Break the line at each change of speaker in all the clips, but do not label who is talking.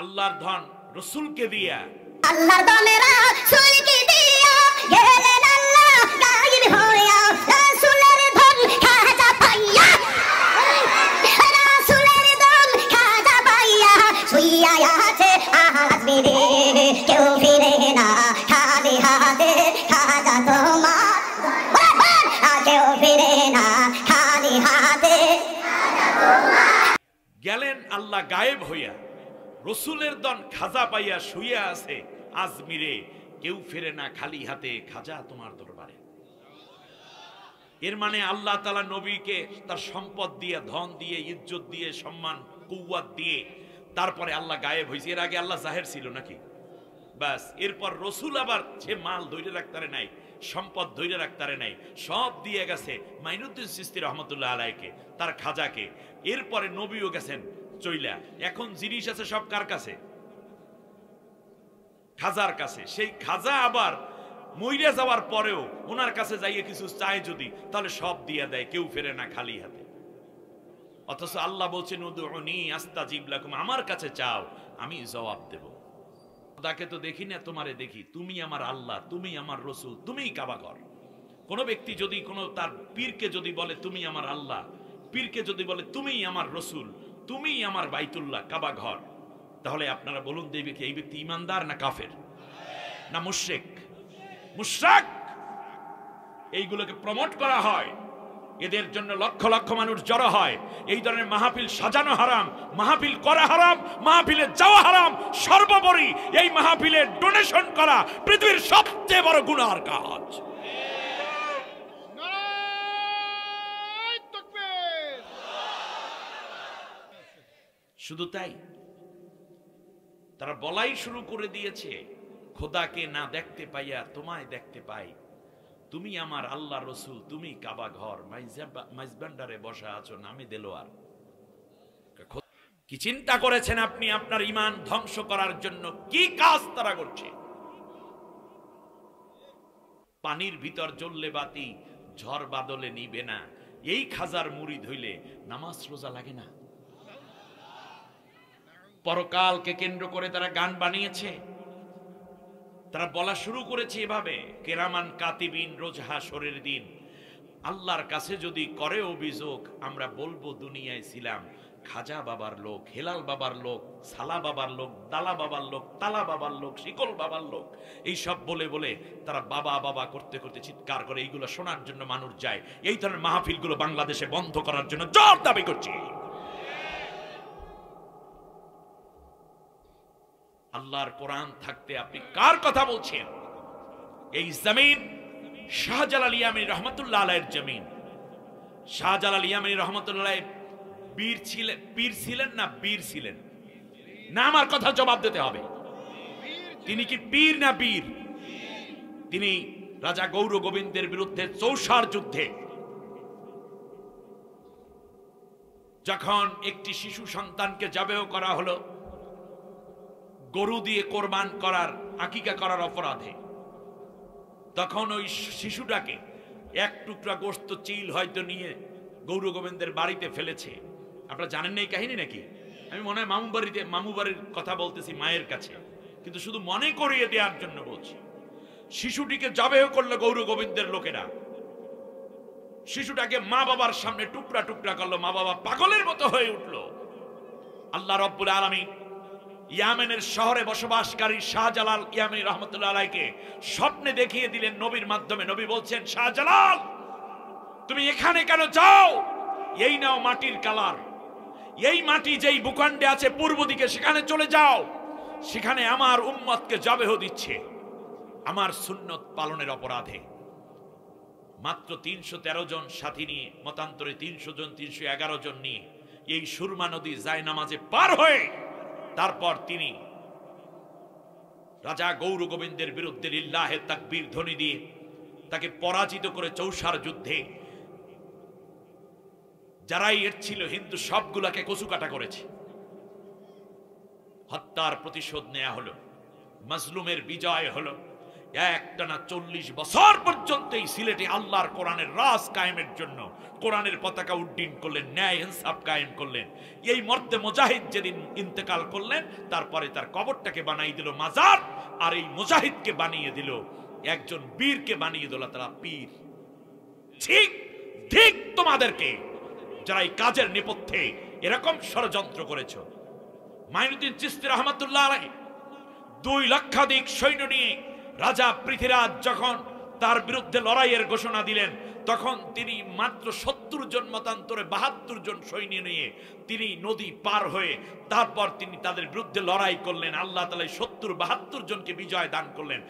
আল্লাহর ধন রাসূলকে দিয়া,
আল্লাহর ধন রাসূলকে দিয়া গেলেন আল্লাহ গায়েব হইয়া, রাসূলের ধন খাজা পাইয়া, রাসূলের ধন খাজা পাইয়া শুইয়া আছে আজমিরে, কেউ ফিরে না খালি হাতে, খাজা তোমার কেউ ফিরে না খালি হাতে।
গেলেন আল্লাহ গায়েব হইয়া, রসুলের দন খাজা পাইয়া শুইয়া আছে আজমিরে, কেউ ফেরে না খালি হাতে, খাজা তোমার দরবারে। এর মানে আল্লাহ তাআলা নবীকে তার সম্পদ দিয়ে, ধন দিয়ে, ইজ্জত দিয়ে, সম্মান কুওয়াত দিয়ে তারপরে আল্লাহ গায়েব হয়েছে। এর আগে আল্লাহ জাহের ছিল নাকি? বাস, এরপর রসুল আবার সে মাল ধরে রাখতারে নাই, সম্পদ ধরে রাখতারে নাই, সব দিয়ে গেছে মাইনুদ্দিন চিশতি রহমতুল্লাহ আলাইকে, তার খাজাকে। এরপরে নবীও গেছেন চইলা, এখন জিনিস আছে সব কার কাছে? খাজার কাছে। সেই খাজা আবার মইরা যাওয়ার পরেও ওনার কাছে যাইয়ে কিছু চায় যদি, তাহলে সব দিয়ে দেয়, কেউ ফেরে না খালি হাতে। অথচ আল্লাহ বলছেন উদউনি আস্তাজিব লাকুম, আমার কাছে চাও আমি জবাব দেব। খোদাকে তো দেখি না, তোমারে দেখি, তুমি আমার আল্লাহ, তুমি আমার রসুল, তুমিই কাবাঘর। কোন ব্যক্তি যদি কোনো তার পীরকে যদি বলে তুমি আমার আল্লাহ, পীরকে যদি বলে তুমিই আমার রসুল, তুমিই আমার বাইতুল্লাহ কাবাঘর, তাহলে আপনারা বলুন দেবে কি এই ব্যক্তি ইমানদার না কাফের না মুশরিক? মুশরিক। এইগুলোকে প্রমোট করা হয়, এদের জন্য লক্ষ লক্ষ মানুষ জড়ো হয়। এই ধরনের মাহফিল সাজানো হারাম, মাহফিল করা হারাম, মাহফিলে যাওয়া হারাম। সর্বোপরি এই মাহফিলে ডোনেশন করা পৃথিবীর সবচেয়ে বড় গুনার কাজ। শুধু তাই, তারা বলাই শুরু করে দিয়েছে, খোদাকে না দেখতে পাইয়া তোমায় দেখতে পাই, তুমি আমার আল্লাহ রসুল, তুমি কাবা ঘর, মাইজবান্ডারে বসা আছো নামে দেলোয়ার। কি চিন্তা করেছেন আপনি আপনার ঈমান ধ্বংস করার জন্য? কি কাজ তারা করছে? পানির ভিতর জ্বললে বাতি ঝড় বাদলে নিবে না, এই খাজার মুরিদ হইলে নামাজ রোজা লাগে না। পরকালকে কেন্দ্র করে তারা গান বানিয়েছে, তারা বলা শুরু করেছে এভাবে, কেরামান কাতিবিন রোজ হাসরের দিন আল্লাহর কাছে যদি করে অভিযোগ, আমরা বলবো দুনিয়ায় ছিলাম খাজা বাবার লোক, হেলাল বাবার লোক, সালা বাবার লোক, দালা বাবার লোক, তালা বাবার লোক, শিকল বাবার লোক। এই সব বলে বলে তারা বাবা বাবা করতে করতে চিৎকার করে। এইগুলো শোনার জন্য মানুষ যায়। এই ধরনের মাহফিলগুলো বাংলাদেশে বন্ধ করার জন্য জোর দাবি করছি। আল্লাহর কোরআন থাকতে আপনি কার কথা বলছেন? এই জমিন শাহজালাল ইয়ামানী রহমতুল্লাহ আলাইহির জমিন। শাহজালাল ইয়ামানী রহমতুল্লাহ আলাইহি পীর ছিলেন না বীর ছিলেন? না, আমার কথা জবাব দিতে হবে। তিনি কি পীর না বীর? তিনি রাজা গৌর গোবিন্দের বিরুদ্ধে চৌসার যুদ্ধে যখন একটি শিশু সন্তানকে জবেহ করা হলো, গরু দিয়ে কোরবান করার, আকিকা করার অপরাধে, তখন ওই শিশুটাকে এক টুকরা গোশত চিল হয়তো নিয়ে গৌর গোবিন্দের বাড়িতে ফেলেছে। আপনারা জানেন না এই কাহিনী নাকি? আমি মনে হয় মামু বাড়ির কথা বলতেছি, মায়ের কাছে, কিন্তু শুধু মনে করিয়ে দেওয়ার জন্য বলছি। শিশুটিকে জবেহ করলো গৌর গোবিন্দের লোকেরা, শিশুটাকে মা বাবার সামনে টুকরা টুকরা করলো, মা বাবা পাগলের মতো হয়ে উঠলো। আল্লাহ রব্বুল আলামিন ইয়ামেনের শহরে বসবাসকারী শাহজালাল ইয়ামানী রহমতুল্লাহ আলাইহিকে স্বপ্নে দেখিয়ে দিলেন নবীর মাধ্যমে। নবী বলছেন, শাহজালাল তুমি এখানে কেন যাও? এই নাও মাটির কালার, এই মাটি যেই ভূখণ্ডে আছে পূর্ব দিকে, সেখানে চলে যাও। সেখানে আমার উম্মতকে জবেহ দিচ্ছে আমার সুন্নত পালনের অপরাধে। মাত্র ৩১৩ জন সাথী নিয়ে, মতান্তরে ৩০০ জন, ৩১১ জন নিয়ে এই সুরমা নদী যায় নামাজে পার হয়ে তারপর তিনি রাজা গৌর গোবিন্দের বিরুদ্ধে লিল্লাহে তাকবীর ধ্বনি দিয়ে তাকে পরাজিত করে চৌসার যুদ্ধে যারাই এর ছিল হিন্দু সবগুলাকে কচুকাটা করেছে। হত্যার প্রতিশোধ নেওয়া হলো, মাজলুমের বিজয় হলো। একটানা 40 বছর পর্যন্ত এই সিলেটে আল্লাহর কোরআনের রাজ কায়েমের জন্য কোরআনের পতাকা উড্ডীন করলেন, ন্যায় ইনসাফ কায়েম করলেন। এই মর্দে মুজাহিদ যেদিন ইন্তেকাল করলেন, তারপরে তার কবরটাকে বানিয়ে দিল মাজার, আর এই মুজাহিদকে বানিয়ে দিল, একজন বীরকে বানিয়ে দিল তারা পীর। ঠিক ঠিক তোমাদেরকে যারা এই কাজের নেপথ্যে এরকম ষড়যন্ত্র করেছ। মাইনুদ্দিন চিশতি রহমাতুল্লাহ আলাইহি 2 লক্ষাধিক সৈন্য নিয়ে রাজা পৃথ্বীরাজ যখন তার বিরুদ্ধে লড়াইয়ের ঘোষণা দিলেন, তখন তিনি মাত্র 70 জন মতান্তরে 72 জন সৈন্য নিয়ে তিনি নদী পার হয়ে তারপর তিনি তাদের বিরুদ্ধে লড়াই করলেন। আল্লাহ তাআলা 70-72 জনকে বিজয় দান করলেন।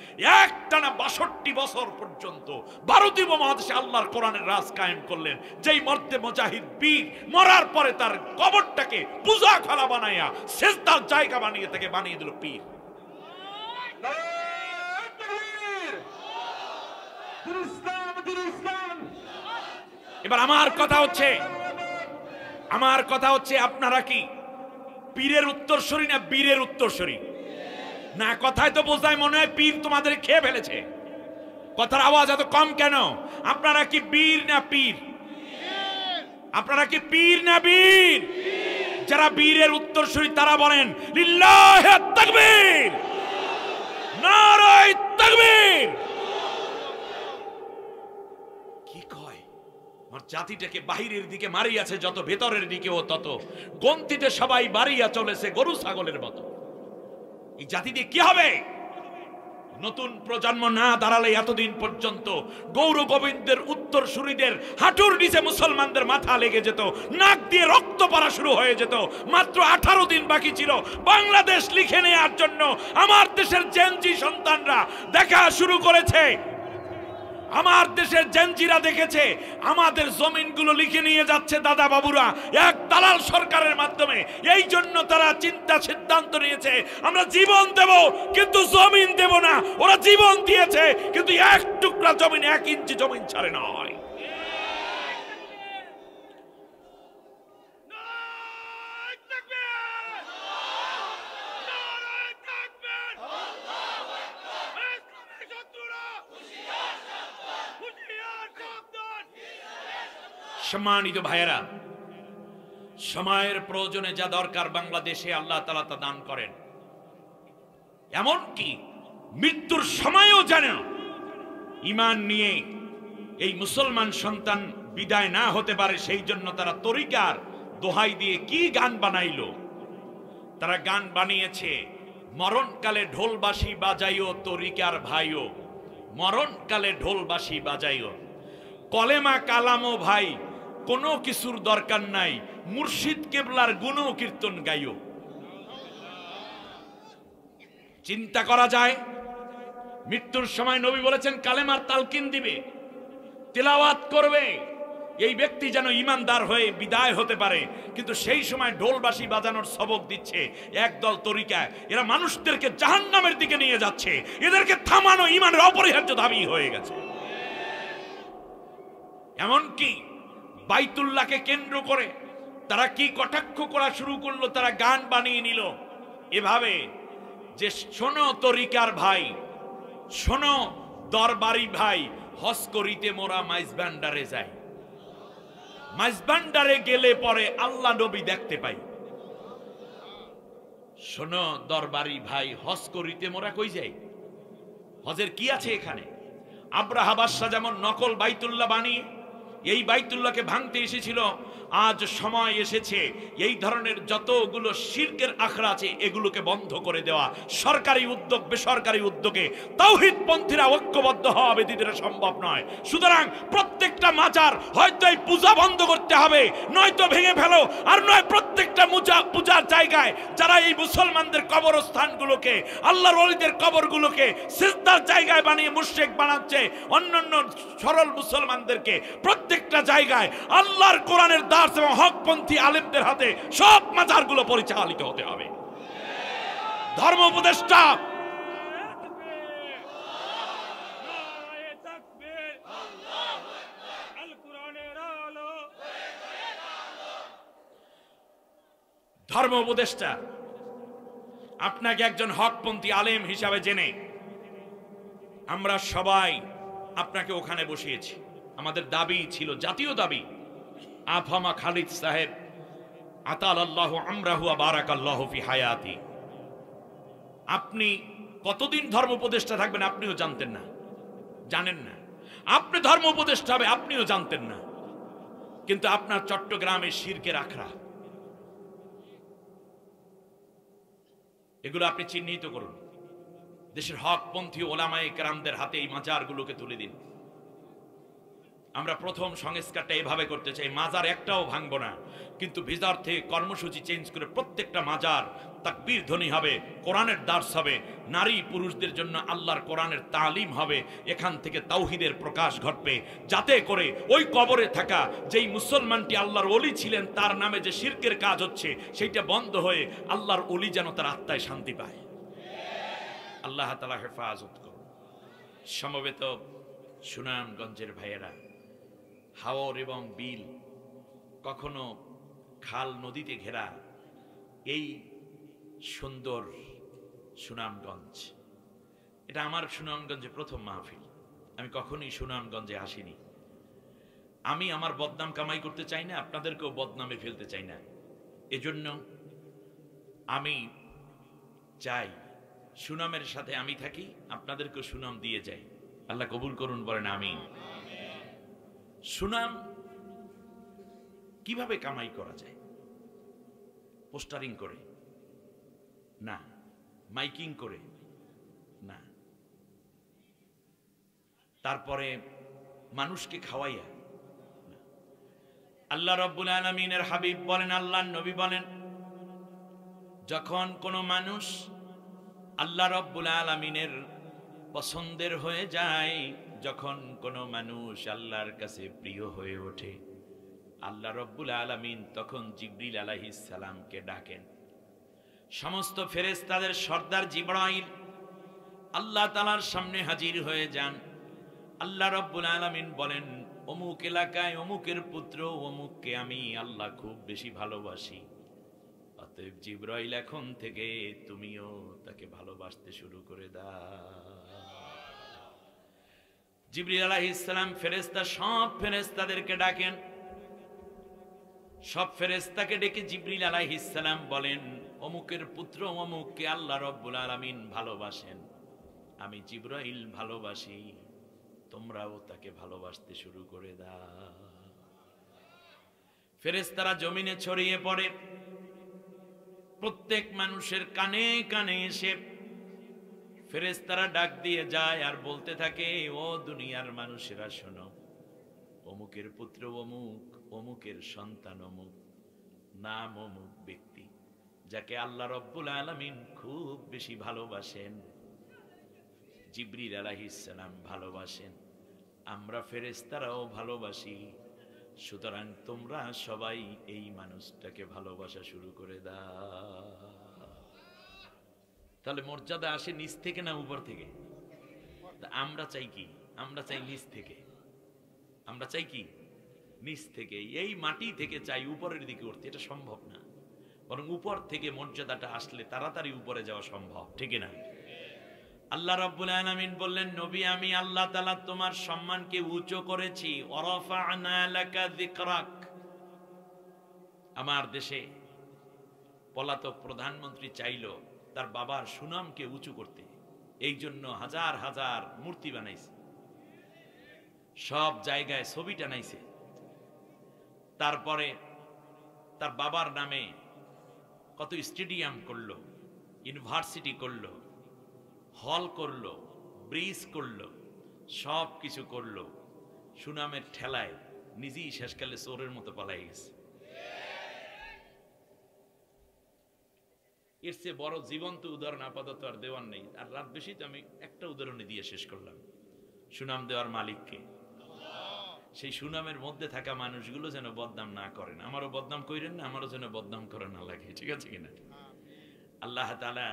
একটানা 62 বছর পর্যন্ত ভারতীয় উপমহাদেশে আল্লাহর কোরআনের রাজ কায়েম করলেন। যেই মর্দে মুজাহিদ বীর মরার পরে তার কবরটাকে পূজা খালা বানায়া সিজদার জায়গা বানিয়ে তাকে বানিয়ে দিল পীর। এবার আমার কথা হচ্ছে আপনারা কি পীরের উত্তরসূরি না বীরের উত্তরসূরি? না, কথায় তো বোঝায় মনে হয় পীর তোমাদের খেয়ে ফেলেছে। কথার আওয়াজ এত কম কেন? আপনারা কি বীর না পীর? আপনারা কি পীর না বীর? যারা বীরের উত্তরসূরি তারা বলেন লিল্লাহি তাকবীর, নারায়ে তাকবীর। জাতিটাকে বাহিরের দিকে মারিয়াছে যত, ভেতরের দিকেও তত। গন্তিতে সবাই বাড়িয়া চলেছে গরু ছাগলের মতো। এই জাতি দিয়ে কি হবে? নতুন প্রজন্ম না দাঁড়ালে এতদিন পর্যন্ত গৌর গোবিন্দের উত্তরসূরিদের হাঁটুর নিচে মুসলমানদের মাথা লেগে যেত, নাক দিয়ে রক্ত পড়া শুরু হয়ে যেত। মাত্র 18 দিন বাকি ছিল বাংলাদেশ লিখে নেওয়ার জন্য। আমার দেশের জেনজি সন্তানরা দেখা শুরু করেছে, আমার দেশের জেনজিরা দেখেছে আমাদের জমিনগুলো লিখে নিয়ে যাচ্ছে দাদা বাবুরা এক দালাল সরকারের মাধ্যমে। এই জন্য তারা সিদ্ধান্ত নিয়েছে আমরা জীবন দেব কিন্তু জমিন দেব না। ওরা জীবন দিয়েছে কিন্তু 1 টুকরা জমিন, 1 ইঞ্চি জমিন ছাড়ে নয়। সম্মানিত ভাইয়েরা, সময়ের প্রয়োজনে যা দরকার বাংলাদেশে আল্লাহ তাআলা তা দান করেন। এমনকি মৃত্যুর সময়ও যেন ঈমান নিয়ে এই মুসলমান সন্তান বিদায় না হতে পারে, সেই জন্য তারা তরিকার দোহাই দিয়ে কি গান বানাইলো। তারা গান বানিয়েছে মরণকালে ঢোলবাঁশি বাজাইও তরিকার ভাইও, মরণকালে ঢোলবাঁশি বাজাইও, কলেমা কালামো ভাই কোনো কিছুর দরকার নাই, মুর্শিদ কেবলার গুণ কীর্তন গাইও। চিন্তা করা যায়, মৃত্যুর সময় নবী বলেছেন কালেমার তালকিন দিবে, তেলাওয়াত করবে, এই ব্যক্তি যেন ঈমানদার হয়ে বিদায় হতে পারে। কিন্তু সেই সময় ঢোলবাঁশি বাজানোর সবক দিচ্ছে একদল তরিকা। এরা মানুষদেরকে জাহান্নামের দিকে নিয়ে যাচ্ছে, এদেরকে থামানো ঈমানের অপরিহার্য দাবি হয়ে গেছে। এমনকি বাইতুল্লাহকে কেন্দ্র করে তারা কি কটাক্ষ করা শুরু করলো, তারা গান বানিয়ে নিল এভাবে যে শোনো তরিকার ভাই, শোনো দরবারি ভাই, হজ করিতে মোরা মাইজবান্ডারে যাই, মাইজবান্ডারে গেলে পরে আল্লাহ নবী দেখতে পাই। শোনো দরবারি ভাই, হজ করিতে মোরা কই যাই? হজের কি আছে এখানে? আব্রাহা বাদশা যেমন নকল বাইতুল্লাহ বানিয়ে এই বাইতুল্লাহকে ভাঙতে এসেছিল, আজ সময় এসেছে এই ধরনের যতগুলো শিরকের আখড়া আছে এগুলোকে বন্ধ করে দেওয়া। সরকারি উদ্যোগ বেসরকারি উদ্যোগে তাওহীদ পন্থীরা ঐক্যবদ্ধ হওয়া ব্যতীত এটা সম্ভব নয়। সুতরাং প্রত্যেকটা মাজার হয়তো এই পূজা বন্ধ করতে হবে, নয়তো ভেঙে ফেলো, আর নয় প্রত্যেকটা পূজার জায়গায় যারা এই মুসলমানদের কবরস্থানগুলোকে, আল্লাহর ওলিদের কবরগুলোকে সিজদার জায়গায় বানিয়ে মুশরিক বানাচ্ছে, অন্যান্য সরল মুসলমানদেরকে প্রত্যেকটা জায়গায় আল্লাহর কোরআনের দাস এবং হকপন্থী আলেমদের হাতে সব মাজারগুলো পরিচালিত হতে হবে। ধর্ম উপদেষ্টা আপনাকে একজন হকপন্থী আলেম হিসাবে জেনে আমরা সবাই আপনাকে ওখানে বসিয়েছি। আমাদের দাবি ছিল, জাতীয় দাবি, আফামা খালিদ সাহেব আতাল আল্লাহ আমরাহু ওয়া বারাকাল্লাহু ফি হায়াতি, আপনি কতদিন ধর্ম উপদেষ্টা থাকবেন আপনিও জানতেন না, জানেন না। আপনি ধর্ম উপদেষ্টা হবে আপনিও জানতেন না, কিন্তু আপনার চট্টগ্রামে শিরকের আখড়া, এগুলো আপনি চিহ্নিত করুন। দেশের হকপন্থী ওলামায়ে কেরামদের হাতে এই মাজারগুলোকে তুলে দিন। আমরা প্রথম সংস্কারটা এভাবে করতে চাই, মাজার একটাও ভাঙবো না, কিন্তু ভিতর থেকে কর্মসূচি চেঞ্জ করে প্রত্যেকটা মাজার তাকবীর ধ্বনি হবে, কোরআনের দার্স হবে, নারী পুরুষদের জন্য আল্লাহর কোরআনের তালিম হবে, এখান থেকে তাওহীদের প্রকাশ ঘটবে, যাতে করে ওই কবরে থাকা যেই মুসলমানটি আল্লাহর ওলি ছিলেন তার নামে যে শিরকের কাজ হচ্ছে সেইটা বন্ধ হয়ে আল্লাহর ওলি যেন তার আত্মায় শান্তি পায়। আল্লাহ তাআলা হেফাজত করুন। সমবেত সুনামগঞ্জের ভাইয়েরা, হাওর এবং বিল, কখনো খাল নদীতে ঘেরা এই সুন্দর সুনামগঞ্জ, এটা আমার সুনামগঞ্জে প্রথম মাহফিল। আমি কখনোই সুনামগঞ্জে আসিনি। আমি আমার বদনাম কামাই করতে চাই না, আপনাদেরকেও বদনামে ফেলতে চাই না। এজন্য আমি চাই সুনামের সাথে আমি থাকি, আপনাদেরকেও সুনাম দিয়ে যাই। আল্লাহ কবুল করুন, বলেন আমিন। সুনাম কিভাবে কামাই করা যায়? পোস্টারিং করে না, মাইকিং করে না, তারপরে মানুষকে খাওয়াইয়া না। আল্লাহ রাব্বুল আলামিনের হাবিব বলেন, আল্লাহর নবী বলেন, যখন কোনো মানুষ আল্লাহ রাব্বুল আলামিনের পছন্দের হয়ে যায়, যখন কোনো মানুষ আল্লাহর কাছে প্রিয় হয়ে ওঠে, আল্লাহ রাব্বুল আলামিন তখন জিবরিল আলাইহিস সালামকে ডাকেন। সমস্ত ফেরেশতাদের সর্দার জিবরাইল আল্লাহ তাআলার সামনে হাজির হয়ে যান। আল্লাহ রাব্বুল আলামিন বলেন, অমুক এলাকায় অমুকের পুত্র অমুককে আমি আল্লাহ খুব বেশি ভালোবাসি, অতএব জিবরাইল এখন থেকে তুমিও তাকে ভালোবাসতে শুরু করে দাও। জিবরিল আলাইহিস সালাম ফেরেশতা সব ফেরেশতাদেরকে ডাকেন। সব ফেরেশতাকে ডেকে জিবরিল আলাইহিস সালাম বলেন, অমুকের পুত্র অমুককে আল্লাহ রাব্বুল আলামিন ভালোবাসেন, আমি জিবরাইল ভালোবাসি, তোমরাও তাকে ভালোবাসতে শুরু করে দাও। ফেরেশতারা জমিনে ছড়িয়ে পড়ে, প্রত্যেক মানুষের কানে কানে এসে ফেরেশতারা ডাক দিয়ে যায় আর বলতে থাকে, ও দুনিয়ার মানুষেরা শোনো, অমুকের পুত্র অমুক, অমুকের সন্তান অমুক, নাম অমুক ব্যক্তি, যাকে আল্লাহ রাব্বুল আলামিন খুব বেশি ভালোবাসেন, জিবরিল আলাইহিস সালাম ভালোবাসেন, আমরা ফেরেশতারাও ভালোবাসি, সুতরাং তোমরা সবাই এই মানুষটাকে ভালোবাসা শুরু করে দাও। তাহলে মর্যাদা আসে নিচ থেকে না উপর থেকে? আমরা চাই কি? আমরা চাই নিচ থেকে। আমরা চাই কি? নিচ থেকে, এই মাটি থেকে চাই উপরের দিকে উঠতে। এটা সম্ভব না, বরং উপর থেকে মর্যাদাটা আসলে তাড়াতাড়ি উপরে যাওয়া সম্ভব, ঠিক না? আল্লাহ রাব্বুল আলামিন বললেন, নবী আমি আল্লাহ তাআলা তোমার সম্মানকে উঁচু করেছি, ওয়ারাফা'না লাকা যিকরাক। আমার দেশে পলাতক প্রধানমন্ত্রী চাইলো তার বাবার সুনামকে উঁচু করতে, এই জন্য হাজার হাজার মূর্তি বানাইছে, সব জায়গায় ছবি টানাইছে, তারপরে তার বাবার নামে কত স্টেডিয়াম করলো, ইউনিভার্সিটি করলো, হল করলো, ব্রিজ করলো, সব কিছু করলো, সুনামের ঠেলায় নিজেই শেষকালে চোরের মতো পালাই গেছে। এর চেয়ে বড় জীবন্ত উদাহরণ আপাতত আর দেওয়ার নেই, আর রাত বেশি তো আমি একটা উদাহরণে দিয়ে শেষ করলাম। সুনাম দেওয়ার মালিককে, সেই সুনামের মধ্যে থাকা মানুষগুলো যেন বদনাম না করেন, আমারও বদনাম করেন না, আমারও যেন বদনাম করা না লাগে, ঠিক আছে কিনা? আল্লাহ তাআলা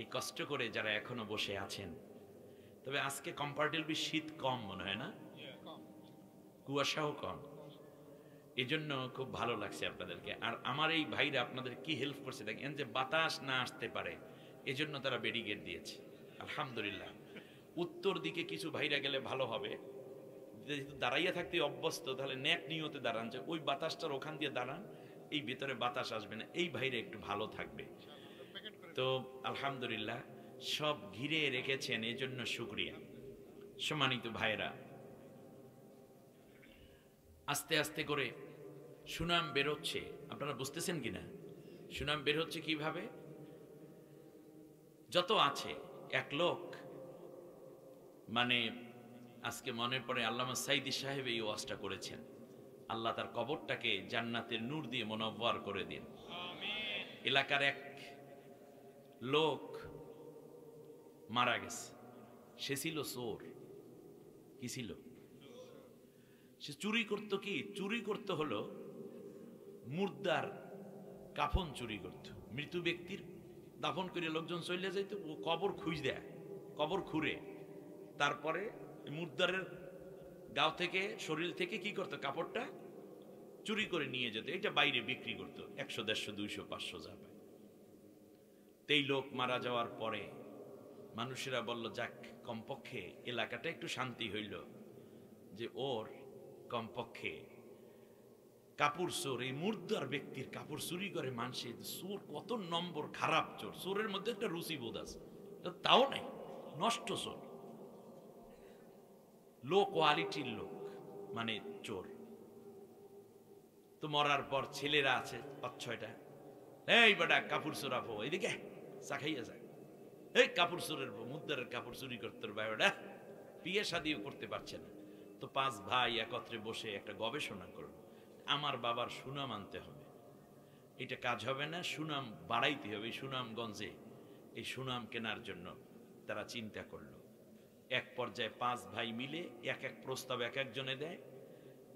এই কষ্ট করে যারা এখনো বসে আছেন, তবে আজকে কম্পারেটিভলি শীত কম মনে হয় না, কুয়াশাও কম, এই জন্য খুব ভালো লাগছে আপনাদেরকে। আর আমার এই ভাইরা আপনাদের কি হেল্প করছে দেখেন, যে বাতাস না আসতে পারে এজন্য তারা ব্যারিকেড দিয়েছে, আলহামদুলিল্লাহ। উত্তর দিকে কিছু ভাইরা গেলে ভালো হবে, যেহেতু দাঁড়াইয়া থাকতে অভ্যস্ত, তাহলে ন্যাক নিয়তে দাঁড়ান, যে ওই বাতাসটার ওখান দিয়ে দাঁড়ান, এই ভেতরে বাতাস আসবে না, এই ভাইরা একটু ভালো থাকবে। তো আলহামদুলিল্লাহ সব ঘিরে রেখেছেন, এজন্য শুকরিয়া। সম্মানিত ভাইরা, আস্তে আস্তে করে সুনাম বেরোচ্ছে, আপনারা বুঝতেছেন কিনা? সুনাম বের হচ্ছে কিভাবে? যত আছে এক লোক, মানে আজকে মনে পড়ে আল্লামা সাইদি সাহেব এই ওয়াজটা করেছেন, আল্লাহ তার কবরটাকে জান্নাতের নূর দিয়ে মুনাওয়ার করে দিন। এলাকার এক লোক মারা গেছে, সে ছিল চোর। কি ছিল? সে চুরি করত। কি চুরি করতে হলো? মুর্দার কাফন চুরি করত। মৃত ব্যক্তির দাফন করে লোকজন চলে যাইত, ও কবর খুঁজ দেয়, কবর খুঁড়ে তারপরে মুর্দারের গাও থেকে, শরীর থেকে কি করতো, কাপড়টা চুরি করে নিয়ে যেত, এটা বাইরে বিক্রি করতো 100, 150, 200, 500 যা পায়। এই লোক মারা যাওয়ার পরে মানুষেরা বলল, যাক কমপক্ষে এলাকাটা একটু শান্তি হইল, যে ওর কমপক্ষে কাপড় চোর, এই মুর্দার ব্যক্তির কাপড় চুরি করে মানুষে, চোর কত নম্বর খারাপ চোর, চোরের মধ্যে একটা রুচি বোধ আছে, তাও নাই, নষ্ট চোর, লো কোয়ালিটির লোক, মানে চোর। তো মরার পর ছেলেরা আছে 5-6টা, এই বেটা কাপড় চোর আপো, এদিকে চা খাইয়া যায়, এই কাপড় চোরের মুদ্দারের কাপড় চুরি করতে বেটা, বিয়ে শাদিও করতে পারছে না। তো 5 ভাই একত্রে বসে একটা গবেষণা করলো, আমার বাবার সুনাম আনতে হবে, এটা কাজ হবে না, সুনাম বাড়াইতে হবে। সুনামগঞ্জে এই সুনাম কেনার জন্য তারা চিন্তা করলো। এক পর্যায়ে 5 ভাই মিলে এক এক প্রস্তাব এক একজনে দেয়।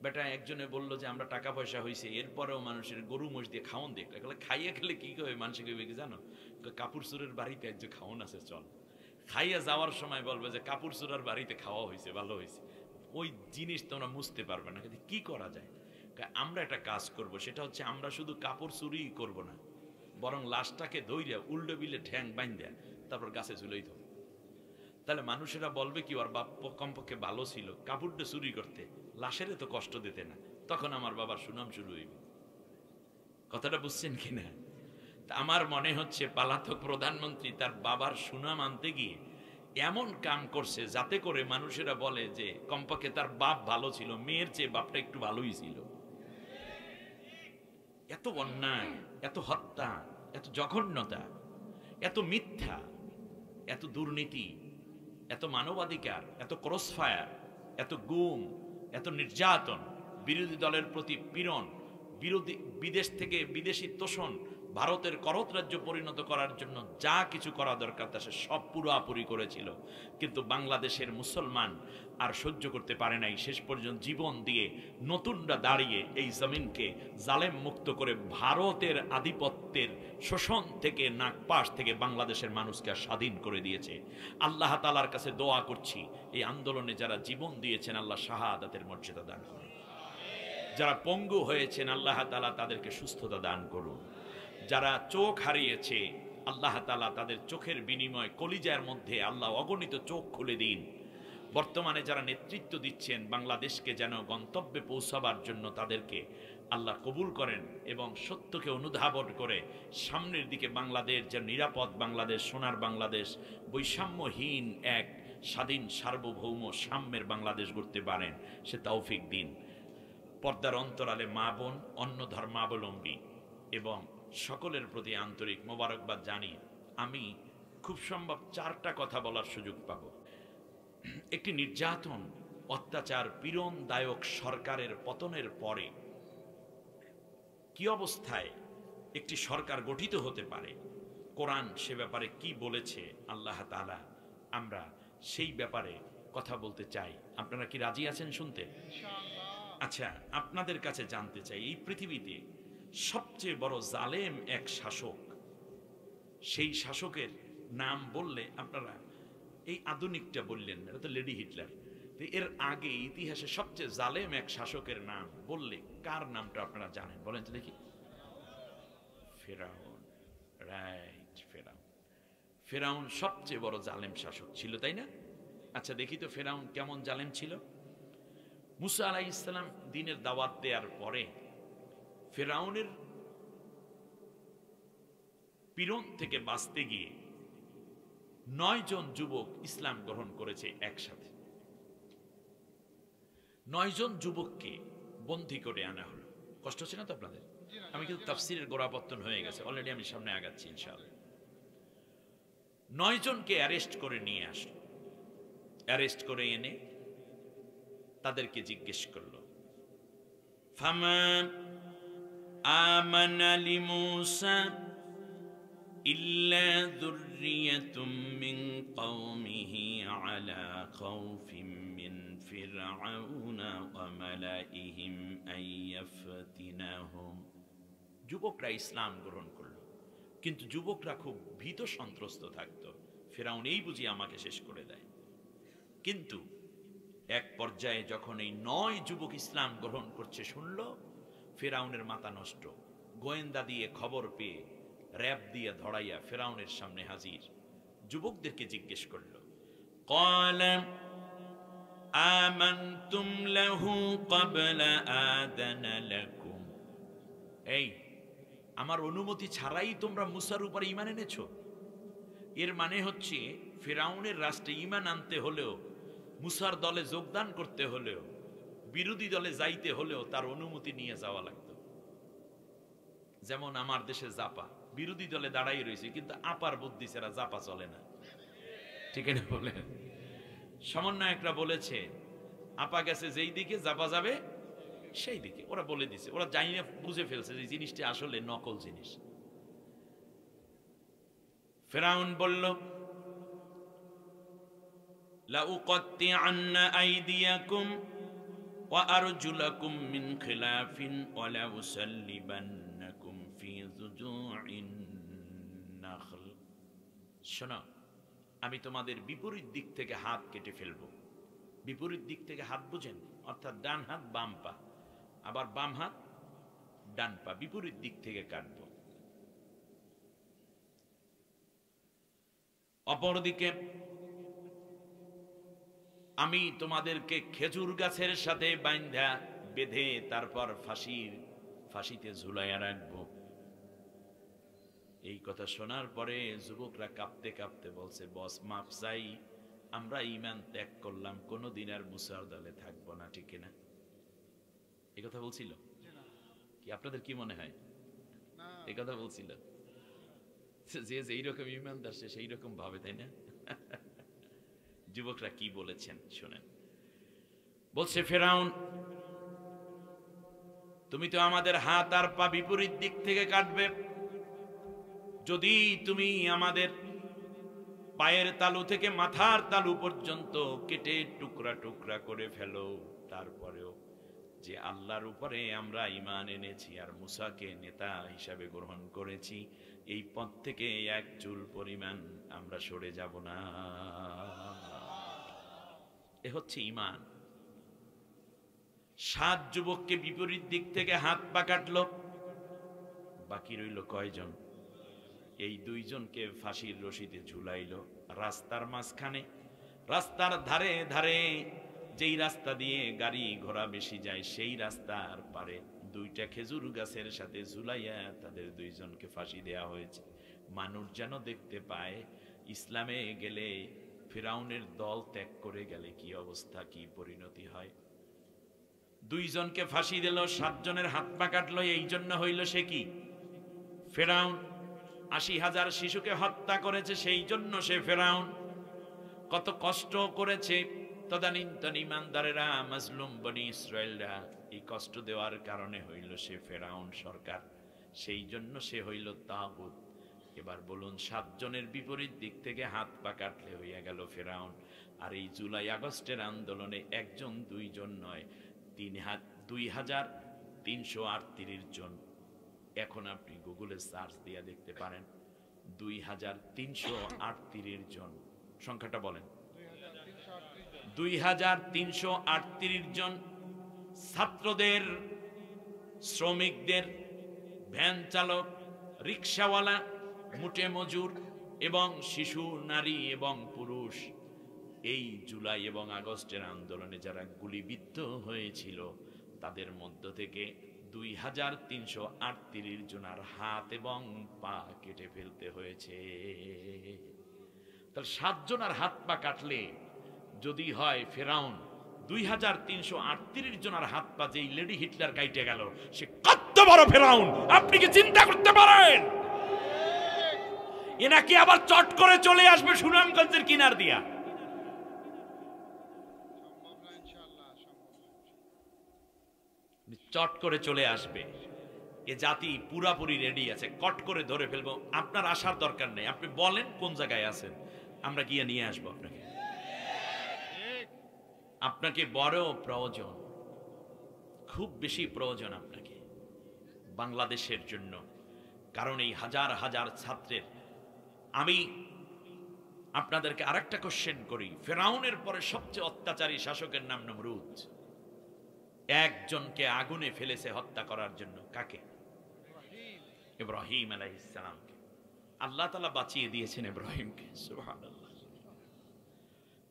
বেটা একজনে বলল যে আমরা টাকা পয়সা হয়েছে, এরপরেও মানুষের গরু মোষ দিয়ে খাওন দিয়ে, খাইয়া খেলে কি হবে মানুষকে কইবে কি জানো, কাপুর চোরের বাড়িতে একজন খাওন আছে, চল। খাইয়া যাওয়ার সময় বলবে যে কাপুর চোরের বাড়িতে খাওয়া হয়েছে, ভালো হয়েছে, ওই জিনিস তোমরা মুছতে পারবে না। কিন্তু কি করা যায়? আমরা একটা কাজ করব, সেটা হচ্ছে আমরা শুধু কাপড় চুরি করব না, বরং লাশটাকে ধইরা উল্টো বিলে ঠ্যাং বাইন্ধা তারপর গাছে ঝুলাই দেব। তাহলে মানুষেরা বলবে কি, ওর বাপ কমপক্ষে ভালো ছিল, কাপড়টা চুরি করতে, লাশের তো কষ্ট দিতে না, তখন আমার বাবার সুনাম শুরু হইবে। কথাটা বুঝছেন কিনা? আমার মনে হচ্ছে পলাতক প্রধানমন্ত্রী তার বাবার সুনাম আনতে গিয়ে এমন কাম করছে যাতে করে মানুষেরা বলে যে কমপক্ষে তার বাপ ভালো ছিল, মেয়ের চেয়ে বাপটা একটু ভালোই ছিল। এত অন্যায়, এত হত্যা, এত জঘন্যতা, এত মিথ্যা, এত দুর্নীতি, এত মানবাধিকার, এত ক্রসফায়ার, এত গুম, এত নির্যাতন, বিরোধী দলের প্রতি পীড়ন, বিদেশ থেকে বিদেশি তোষণ, ভারতের করত রাজ্য পরিণত করার জন্য যা কিছু করা দরকার তা সে সব পুরোপুরি করেছিল। কিন্তু বাংলাদেশের মুসলমান আর সহ্য করতে পারে নাই, শেষ পর্যন্ত জীবন দিয়ে নতুনরা দাঁড়িয়ে এই জমিনকে জালেম মুক্ত করে ভারতের আধিপত্যের শোষণ থেকে, নাগপাশ থেকে বাংলাদেশের মানুষকে স্বাধীন করে দিয়েছে। আল্লাহ তাআলার কাছে দোয়া করছি, এই আন্দোলনে যারা জীবন দিয়েছেন আল্লাহ শাহাদাতের মর্যাদা দান করুন। যারা পঙ্গু হয়েছেন আল্লাহ তাআলা তাদেরকে সুস্থতা দান করুন। যারা চোখ হারিয়েছে আল্লাহ তাআলা তাদের চোখের বিনিময় কলিজার মধ্যে আল্লাহ অগণিত চোখ খুলে দিন। বর্তমানে যারা নেতৃত্ব দিচ্ছেন বাংলাদেশকে যেন গন্তব্যে পৌঁছাবার জন্য তাদেরকে আল্লাহ কবুল করেন এবং সত্যকে অনুধাবন করে সামনের দিকে বাংলাদেশ যেন নিরাপদ বাংলাদেশ, সোনার বাংলাদেশ, বৈষম্যহীন এক স্বাধীন সার্বভৌম সাম্যের বাংলাদেশ গড়তে পারেন, সে তৌফিক দিন। পর্দার অন্তরালে মা বোন, অন্য ধর্মাবলম্বী এবং সকলের প্রতি আন্তরিক মোবারকবাদ জানিয়ে আমি খুব সম্ভব 4টা কথা বলার সুযোগ পাব। একটি নির্যাতন, অত্যাচার, পীড়নদায়ক সরকারের পতনের পরে কি অবস্থায় একটি সরকার গঠিত হতে পারে, কোরআন সে ব্যাপারে কি বলেছে আল্লাহ তাআলা, আমরা সেই ব্যাপারে কথা বলতে চাই। আপনারা কি রাজি আছেন শুনতে? আচ্ছা, আপনাদের কাছে জানতে চাই, এই পৃথিবীতে সবচেয়ে বড় জালেম এক শাসক, সেই শাসকের নাম বললে আপনারা, এই আধুনিকটা বললেন না, এটা তো লেডি হিটলার, এর আগে ইতিহাসে সবচেয়ে জালেম এক শাসকের নাম বললে কার নামটা আপনারা জানেন? বলেন তো দেখি। ফেরাউন। রাইট, ফেরাউন। ফেরাউন সবচেয়ে বড় জালেম শাসক ছিল, তাই না? আচ্ছা দেখি তো ফেরাউন কেমন জালেম ছিল। মুসা আলাইহিস সালাম দ্বীনের দাওয়াত দেওয়ার পরে ফেরাউনের পীড়ন থেকে বাঁচতে গিয়ে 9 জন যুবক ইসলাম গ্রহণ করেছে একসাথে। 9 জন যুবককে বন্দী করে আনা হলো। কষ্ট হচ্ছে না তো আপনাদের? আমি কিন্তু তাফসীরের গোড়াপত্তন হয়ে গেছে অলরেডি, আমি সামনে আগাচ্ছি ইনশাআল্লাহ। 9 জনকে অ্যারেস্ট করে নিয়ে আসলো। অ্যারেস্ট করে এনে তাদেরকে জিজ্ঞেস করলো, ফামা আমানা লিমূসা ইল্লা যুররিয়াতুম মিন কওমিহি আলা খাউফিন মিন ফিরআউনা ওয়া মালাইহিম আইয়াফতিনাহুম। যুবকরা ইসলাম গ্রহণ করলো, কিন্তু যুবকরা খুব ভীত সন্ত্রস্ত থাকতো, ফেরাউন এই বুঝি আমাকে শেষ করে দেয়। কিন্তু এক পর্যায়ে যখন এই 9 যুবক ইসলাম গ্রহণ করছে শুনল, ফেরাউনের মাথা নষ্ট। গোয়েন্দা দিয়ে খবর পেয়ে র‍্যাব দিয়ে ধরাইয়া ফেরাউনের সামনে হাজির। যুবকদেরকে জিজ্ঞেস করল, ক্বালা আমানতুম লাহু ক্বাবলা আযানা লাকুম। এই, আমার অনুমতি ছাড়াই তোমরা মুসার উপর ঈমান এনেছো? এর মানে হচ্ছে ফেরাউনের রাষ্ট্রে ঈমান আনতে হলেও, মুসার দলে যোগদান করতে হলেও, বিরোধী দলে যাইতে হলেও তার অনুমতি নিয়ে যাওয়া লাগতো। যেমন আমার দেশে জাপা বিরোধী দলে দাঁড়াই রয়েছে, কিন্তু আপার বুদ্ধি ছাড়া জাপা চলে না, ঠিক না বলে? সমন্বয়করা বলেছে আপা গেছে যেই দিকে জাপা যাবে সেই দিকে। ওরা বলে দিছে, ওরা জানি না বুঝে ফেলছে যে জিনিসটি আসলে নকল জিনিস। ফেরাউন বলল, লাউকাত্তিআন্না আইদিয়াকুম ওয়া আরজুলাকুম মিন খিলাফিন ওয়া লাউসাল্লিবান্নাকুম ফি যুজুইন নাখল। শোনো, আমি তোমাদের বিপরীত দিক থেকে হাত কেটে ফেলবো। বিপরীত দিক থেকে হাত বুঝেন? অর্থাৎ ডান হাত বাম পা, আবার বাম হাত ডান পা, বিপরীত দিক থেকে কাটবো। অপরদিকে আমি তোমাদেরকে খেজুর গাছের সাথে বাইন্ধা বেঁধে তারপর ফাঁসিতে ঝুলাইয়া রাখবো। এই কথা শোনার পরে যুবকরা কাঁপতে কাঁপতে বলছে, বস মাপ চাই, আমরা ঈমান ত্যাগ করলাম, কোনোদিন আর মুসার দলে থাকবো না, ঠিক না? এই কথা বলছিল কি? আপনাদের কি মনে হয় এই কথা বলছিল? যে এইরকম ঈমানদার সে সেই রকম ভাবে, তাই না? যুবকরা কি বলেছেন শোনেন। বলছে ফেরাউন, তুমি তো আমাদের হাত আর পা বিপরীত দিক থেকে কাটবে। যদি তুমি আমাদের পায়ের তালু থেকে মাথার তালু পর্যন্ত কেটে টুকরা টুকরা করে ফেলো, তারপরেও যে আল্লাহর উপরে আমরা ঈমান এনেছি আর মুসাকে নেতা হিসাবে গ্রহণ করেছি, এই পথ থেকে এক চুল পরিমাণ আমরা সরে যাব না। এ হচ্ছে ঈমান। 7 যুবককে বিপরীত দিক থেকে হাত পা কাটলো, বাকি রইল কয়জন? এই 2 জনকে ফাঁসির রশিতে ঝুলাইলো রাস্তার মাঝখানে। রাস্তার ধারে ধারে, যেই রাস্তা দিয়ে গাড়ি ঘোড়া বেশি যায়, সেই রাস্তার পারে 2টা খেজুর গাছের সাথে ঝুলাইয়া তাদের 2 জনকে ফাঁসি দেয়া হয়েছে। মানুষ যেন দেখতে পায় ইসলামে গেলে, ফিরাউনের দল ত্যাগ করে গেলে কি অবস্থা, কি পরিণতি হয়। 2 জনকে ফাঁসি দিল, 7 জনের হাত পা কাটলো। এই জন্য হইল সে কি? ফেরাউন। 80,000 শিশুকে হত্যা করেছে, সেই জন্য সে ফেরাউন। কত কষ্ট করেছে তদানীন্তন ইমানদারেরা, মাজলুম বনি ইসরায়েলরা, এই কষ্ট দেওয়ার কারণে হইল সে ফেরাউন সরকার, সেই জন্য সে হইল তাগুত। এবার বলুন, 7 জনের বিপরীত দিক থেকে হাত পা কাটলে হইয়া গেল ফেরাউন। আর এই জুলাই আগস্টের আন্দোলনে 1 জন 2 জন নয়, 2338 জন। এখন আপনি গুগলে সার্চ দিয়ে দেখতে পারেন 2338 জন। সংখ্যাটা বলেন। 2338 জন ছাত্রদের, শ্রমিকদের, ভ্যান চালক, রিক্সাওয়ালা, মুটে মজুর এবং শিশু, নারী এবং পুরুষ এই জুলাই এবং আগস্টের আন্দোলনে যারা গুলিবিদ্ধ হয়েছিল তাদের মধ্য থেকে 2338 জনের হাত এবং পা কেটে ফেলতে হয়েছে। তাহলে 7 জনের হাত পা কাটলে যদি হয় ফেরাউন, 2338 জনের হাত পা যেই লেডি হিটলার কাইটে গেল, সে কত বড় ফেরাউন আপনি কি চিন্তা করতে পারেন? এ নাকি আবার চট করে চলে আসবে সুনামগঞ্জের কিনার দিয়া। চট করে চলে আসবে। এ জাতি পুরাপুরি রেডি আছে, কট করে ধরে ফেলবো। আপনার আসার দরকার নেই, আপনি বলেন কোন জায়গায় আছেন, আমরা গিয়ে নিয়ে আসবো আপনাকে। আপনাকে বড় প্রয়োজন, খুব বেশি প্রয়োজন আপনাকে বাংলাদেশের জন্য। কারণ এই হাজার হাজার ছাত্রের, আমি আপনাদেরকে আরেকটা কোশ্চেন করি, ফেরাউনের পরে সবচেয়ে অত্যাচারী শাসকের নাম নমরুদ। একজনকে আগুনে ফেলেছে হত্যা করার জন্য, কাকে? ইব্রাহিম আলাইহিস সালামকে। আল্লাহ তাআলা বাঁচিয়ে দিয়েছেন ইব্রাহিমকে, সুবহানাল্লাহ।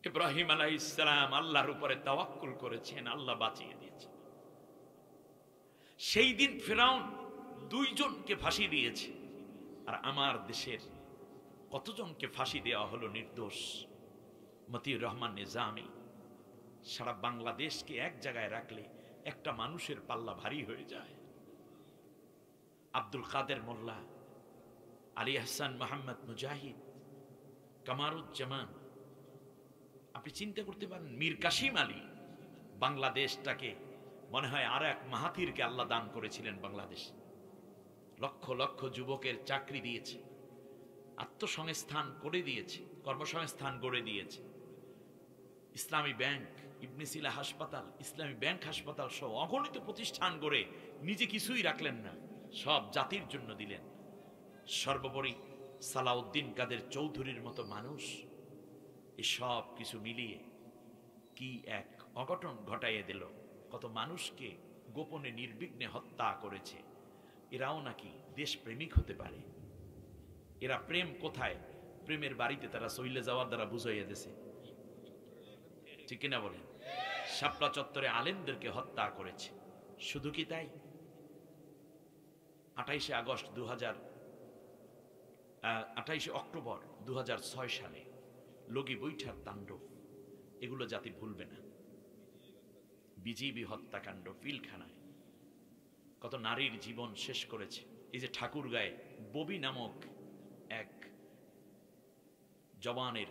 ইব্রাহিম আলাইহিস সালাম আল্লাহর উপরে তাওয়াক্কুল করেছেন, আল্লাহ বাঁচিয়ে দিয়েছেন। সেই দিন ফেরাউন 2 জনকে ফাঁসি দিয়েছে, আর আমার দেশের কতজনকে ফাঁসি দেওয়া হলো নির্দোষ। মতিউর রহমান নিজামী সারা বাংলাদেশকে এক জায়গায় রাখলে একটা মানুষের পাল্লা ভারী হয়ে যায়। আব্দুল কাদের মোল্লা, আলী আহসান মোহাম্মদ মুজাহিদ, কামারুজ্জামান, আপনি চিন্তা করতে পারেন মীর কাসিম আলী, বাংলাদেশটাকে মনে হয় আর এক মাহাথিরকে আল্লাহ দান করেছিলেন। বাংলাদেশ লক্ষ লক্ষ যুবকের চাকরি দিয়েছে, আত্মসংস্থান করে দিয়েছে, কর্মসংস্থান গড়ে দিয়েছে। ইসলামী ব্যাংক, ইবনে সিনা হাসপাতাল, ইসলামী ব্যাংক হাসপাতাল সহ অগণিত প্রতিষ্ঠান গড়ে নিজে কিছুই রাখলেন না, সব জাতির জন্য দিলেন। সর্বোপরি সালাউদ্দিন কাদের চৌধুরীর মতো মানুষ এসব কিছু মিলিয়ে কি এক অঘটন ঘটাইয়ে দিল। কত মানুষকে গোপনে নির্বিঘ্নে হত্যা করেছে। এরাও নাকি দেশপ্রেমিক হতে পারে। এরা প্রেম কোথায়? প্রেমের বাড়িতে তারা সইলে যাওয়ার দ্বারা বুঝাইয়া দিয়েছে, ঠিক কিনা বলেন? শাপলা চত্বরে আলেমদেরকে হত্যা করেছে। শুধু কি তাই? 28 অক্টোবর 2006 সালে লগি বৈঠার তাণ্ডব, এগুলো জাতি ভুলবে না। বিজিবি হত্যাকাণ্ড পিলখানায় কত নারীর জীবন শেষ করেছে। এই যে ঠাকুরগাঁয়ে ববি নামক এক জওয়ানের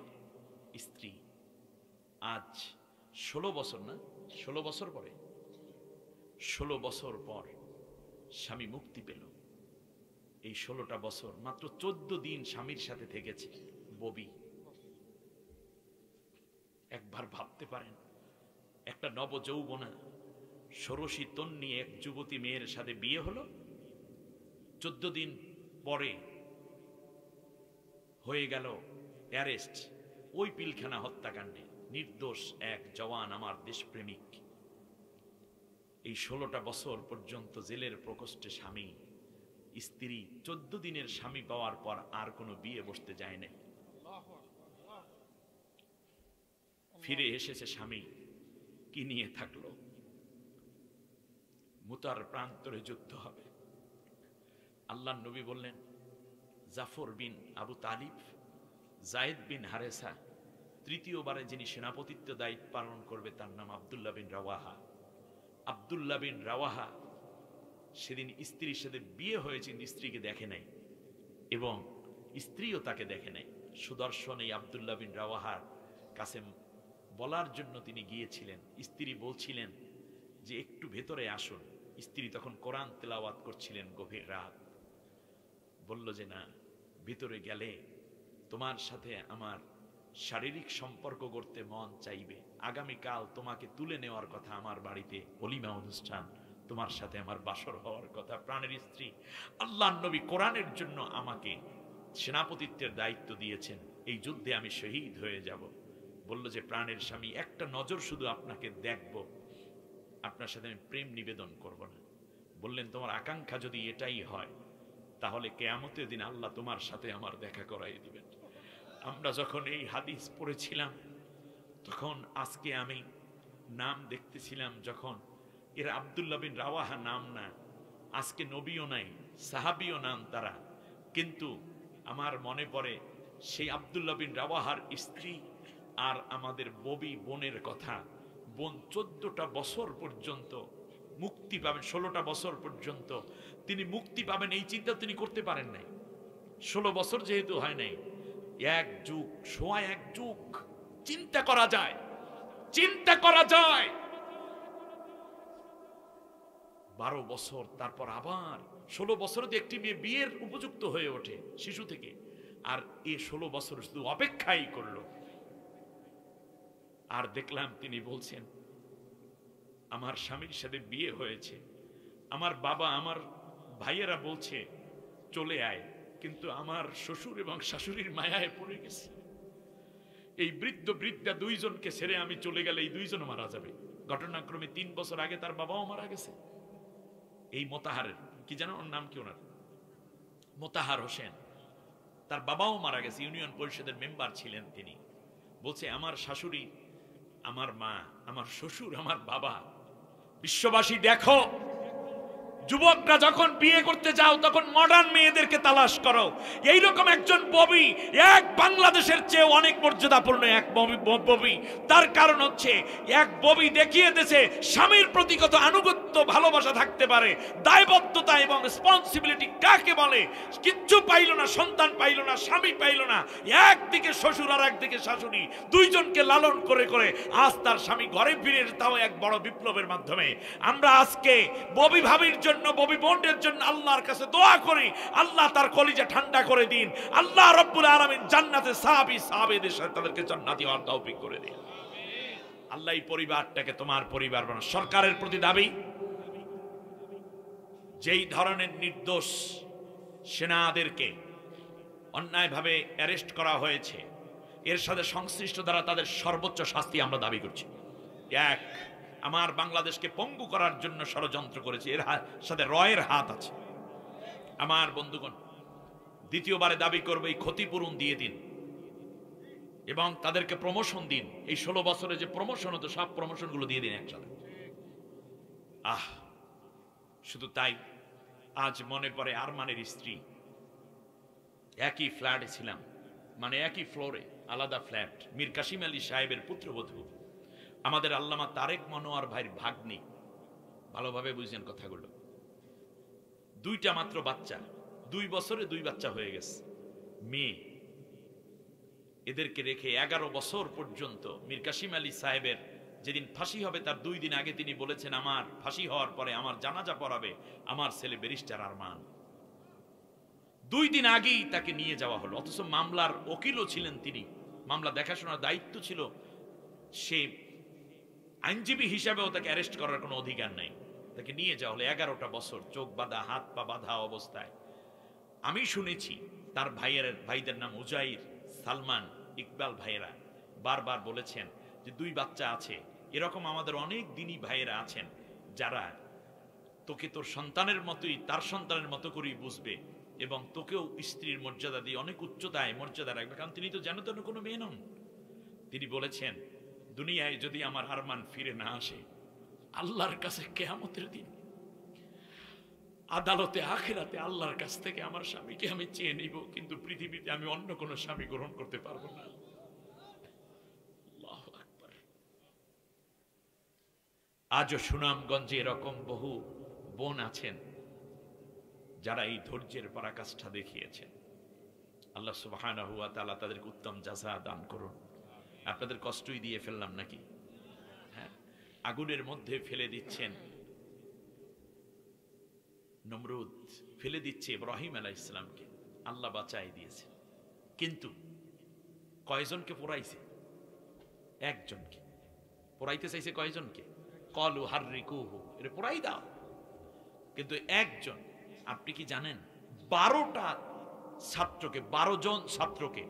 স্ত্রী আজ 16 বছর না 16 বছর পরে 16 বছর পর স্বামী মুক্তি পেল। এই 16টা বছর মাত্র 14 দিন স্বামীর সাথে থেকেছে ববি। একবার ভাবতে পারেন, একটা নবযৌবনা ষোড়শী তন্নি এক যুবতী মেয়ের সাথে বিয়ে হলো, 14 দিন পরে হয়ে গেল অ্যারেস্ট ওই পিলখানা হত্যাকাণ্ডে। নির্দোষ এক জওয়ান, আমার দেশপ্রেমিক। এই 16টা বছর পর্যন্ত জেলের প্রকোষ্ঠে স্বামী স্ত্রী 14 দিনের স্বামী পাওয়ার পর আর কোনো বিয়ে বসতে যায় নাই। ফিরে এসেছে স্বামী, কি নিয়ে থাকলো? মুতার প্রান্তরে যুদ্ধ হবে। আল্লাহর নবী বললেন, জাফর বিন আবু তালিব, জায়েদ বিন হারেসা, তৃতীয়বারে যিনি সেনাপতিত্ব দায়িত্ব পালন করবে তার নাম আব্দুল্লাহ বিন রাওয়াহা। আব্দুল্লাহ বিন রাওয়াহা সেদিন স্ত্রীর সাথে বিয়ে হয়েছে, স্ত্রীকে দেখে নাই এবং স্ত্রীও তাকে দেখে নাই। সুদর্শন এই আব্দুল্লাহ বিন রাওয়াহার কাছে বলার জন্য তিনি গিয়েছিলেন। স্ত্রী বলছিলেন যে একটু ভেতরে আসুন। স্ত্রী তখন কোরআন তেলাওয়াত করছিলেন গভীর রাত। বলল যে না, ভিতরে গেলে তোমার সাথে আমার শারীরিক সম্পর্ক করতে মন চাইবে। আগামীকাল তোমাকে তুলে নেওয়ার কথা, আমার বাড়িতে ওলিমা অনুষ্ঠান, তোমার সাথে আমার বাসর হওয়ার কথা। প্রাণের স্ত্রী, আল্লাহর নবী কোরআনের জন্য আমাকে সেনাপতিত্বের দায়িত্ব দিয়েছেন, এই যুদ্ধে আমি শহীদ হয়ে যাব। বলল যে প্রাণের স্বামী, একটা নজর শুধু আপনাকে দেখব, আপনার সাথে আমি প্রেম নিবেদন করব না। বললেন তোমার আকাঙ্ক্ষা যদি এটাই হয় তাহলে কিয়ামতের দিন আল্লাহ তোমার সাথে আমার দেখা করাই দিবেন। আমরা যখন এই হাদিস পড়েছিলাম তখন আজকে আমি নাম দেখতেছিলাম, যখন এরা আব্দুল্লাহ বিন রাওয়াহা নাম না, আজকে নবীও নাই, সাহাবীও নাম তারা, কিন্তু আমার মনে পড়ে সেই আব্দুল্লাহ বিন রাওয়াহার স্ত্রী আর আমাদের ববি বোনের কথা। বোন 14টা বছর পর্যন্ত মুক্তি পাবেন, 16টা বছর পর্যন্ত তিনি মুক্তি পাবেন এই চিন্তা তিনি করতে পারেন নাই। 16 বছর যেহেতু হয় নাই, 1 যুগ, সোয়া 1 যুগ চিন্তা করা যায়, চিন্তা করা যায়। 12 বছর, তারপর আবার 16 বছরে একটি মেয়ে বিয়ের উপযুক্ত হয়ে ওঠে শিশু থেকে, আর এই 16 বছর শুধু অপেক্ষাই করলো। আর দেখলাম তিনি বলছেন আমার স্বামীর সাথে বিয়ে হয়েছে, আমার বাবা আমার ভাইয়েরা বলছে চলে আয়, কিন্তু আমার শ্বশুর এবং শাশুড়ির মায়ায় পড়ে গেছে। এই বৃদ্ধ বৃদ্ধা দুইজনকে ছেড়ে আমি চলে গেলে এই দুইজন মারা যাবে। ঘটনাক্রমে 3 বছর আগে তার বাবাও মারা গেছে। এই মোতাহারের কি জানো ওর নাম কি, ওনার মোতাহার হোসেন, তার বাবাও মারা গেছে, ইউনিয়ন পরিষদের মেম্বার ছিলেন তিনি। বলছে আমার শাশুড়ি, আমার মা, আমার শ্বশুর, আমার বাবা। বিশ্ববাসী দেখো, যুবকরা যখন বিয়ে করতে যাও তখন মডার্ন মেয়েদেরকে তালাশ করো। এইরকম একজন ববি এক বাংলাদেশের চেয়ে অনেক মর্যাদাপূর্ণ এক ববি। তার কারণ হচ্ছে এক ববি দেখিয়ে দিয়েছে স্বামীর প্রতি কত আনুগত্য ভালোবাসা থাকতে পারে, দায়বদ্ধতা এবং রেসপন্সিবিলিটি কাকে বলে। কিচ্ছু পাইল না, সন্তান পাইল না, স্বামী পাইল না, একদিকে শ্বশুর আর একদিকে শাশুড়ি, দুইজনকে লালন করে করে আজ তার স্বামী ঘরে ফিরে, তাও এক বড় বিপ্লবের মাধ্যমে। আমরা আজকে ববি ভাবির জন্য, ববি বোনদের জন্য আল্লাহর কাছে দোয়া করি, আল্লাহ তার কলিজা ঠান্ডা করে দিন, আল্লাহ রব্বুল আলামিন জান্নাতে সাহাবী সাহাবীদের সাথে তাদেরকে জান্নাতি হওয়ার তৌফিক করে দিন। আল্লাহ এই পরিবারটাকে তোমার পরিবার বানান। সরকারের প্রতি দাবি, যেই ধরনের নির্দোষ সেনাদেরকে অন্যায়ভাবে অ্যারেস্ট করা হয়েছে, এর সাথে সংশ্লিষ্ট দ্বারা তাদের সর্বোচ্চ শাস্তি আমরা দাবি করছি। এক, আমার বাংলাদেশকে পঙ্গু করার জন্য ষড়যন্ত্র করেছে, এর সাথে রয়ের হাত আছে। আমার বন্ধুগণ, দ্বিতীয়বারে দাবি করবে এই ক্ষতিপূরণ দিয়ে দিন এবং তাদেরকে প্রমোশন দিন। এই 16 বছরে যে প্রমোশন হতো সব প্রমোশনগুলো দিয়ে দিন একসাথে। শুধু তাই, আজ মনে পড়ে আরমানের স্ত্রী, একই ফ্ল্যাটে ছিলাম, মানে একই ফ্লোরে, আলাদা ফ্ল্যাট, মীর কাসিম আলী সাহেবের পুত্রবধূ, আমাদের আল্লামা তারেক মনোয়ার ভাইয়ের ভাগ্নি। ভালোভাবে বুঝছেন কথাগুলো। 2টা মাত্র বাচ্চা, 2 বছরে 2 বাচ্চা হয়ে গেছে, মেয়ে। এদেরকে রেখে 11 বছর পর্যন্ত মীর কাসিম আলী সাহেবের যেদিন ফাঁসি হবে তার 2 দিন আগে তিনি বলেছেন আমার ফাঁসি হওয়ার পরে আমার জানাজা পড়াবে আমার ছেলে ব্যারিস্টার আরমান। 2 দিন আগেই তাকে নিয়ে যাওয়া হলো, অথচ মামলার ওকিলও ছিলেন তিনি, মামলা দেখাশোনার দায়িত্ব ছিল। সে আইনজীবী হিসাবেও তাকে অ্যারেস্ট করার কোনো অধিকার নাই। তাকে নিয়ে যাওয়া হলো 11টা বছর, চোখ বাঁধা, হাত পা বাঁধা অবস্থায়। আমি শুনেছি তার ভাইদের নাম উজাইর, সালমান, ইকবাল ভাইয়েরা বারবার বলেছেন যে 2 বাচ্চা আছে, এরকম আমাদের অনেক দিনই ভাইয়েরা আছেন যারা তোকে তোর সন্তানের মতোই, তার সন্তানের মতো করেই বুঝবে এবং তোকেও স্ত্রীর মর্যাদা দিয়ে অনেক উচ্চতায় মর্যাদা রাখবে, কারণ তিনি তো যেন তেন কোনো মেয়ে নন। তিনি বলেছেন দুনিয়ায় যদি আমার আরমান ফিরে না আসে, আল্লাহর কাছে কিয়ামতের দিন আদালতে আখিরাতে আল্লাহর কাছ থেকে আমার স্বামীকে আমি চেয়ে নিব, কিন্তু পৃথিবীতে আমি অন্য কোনো স্বামী গ্রহণ করতে পারবো না। আল্লাহু আকবার। আজও সুনামগঞ্জে এরকম বহু বোন আছেন যারা এই ধৈর্যের পরাকাষ্ঠা দেখিয়েছেন। আল্লাহ সুবহানাহু ওয়া তাআলা তাদেরকে উত্তম জাযা দান করুন। আপনাদের কষ্টই দিয়ে ফেললাম নাকি? হ্যাঁ, আগুনের মধ্যে ফেলে দিচ্ছেন নমরুদ, ফেলে দিচ্ছে ইব্রাহিম আলাইহিস সালামকে, আল্লাহ বাঁচাই দিয়েছে। কিন্তু কয়জনকে পোড়াইছে? একজনকে। পোড়াইতে চাইছে কয়জনকে? কলু হাররিকুহু, এটা পোড়াই দাও। কিন্তু একজন, আপনি কি জানেন 12টা ছাত্রকে, 12 জন ছাত্রকে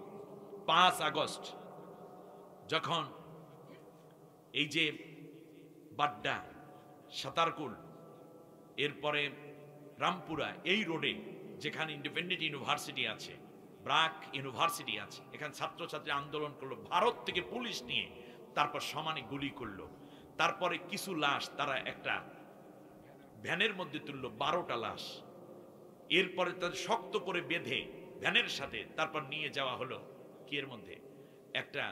5 আগস্ট যখন এই যে বাড্ডা, সাতারকুল, এরপরে রামপুরা, এই রোডে যেখানে ইন্ডিপেন্ডেন্ট ইউনিভার্সিটি আছে, ব্রাক ইউনিভার্সিটি আছে, এখানে ছাত্রছাত্রী আন্দোলন করলো, ভারত থেকে পুলিশ নিয়ে তারপর সমানে গুলি করলো। তারপরে কিছু লাশ তারা একটা ভ্যানের মধ্যে তুললো, 12টা লাশ। এরপরে তাদের শক্ত করে বেঁধে ভ্যানের সাথে তারপর নিয়ে যাওয়া হলো কি এর মধ্যে, একটা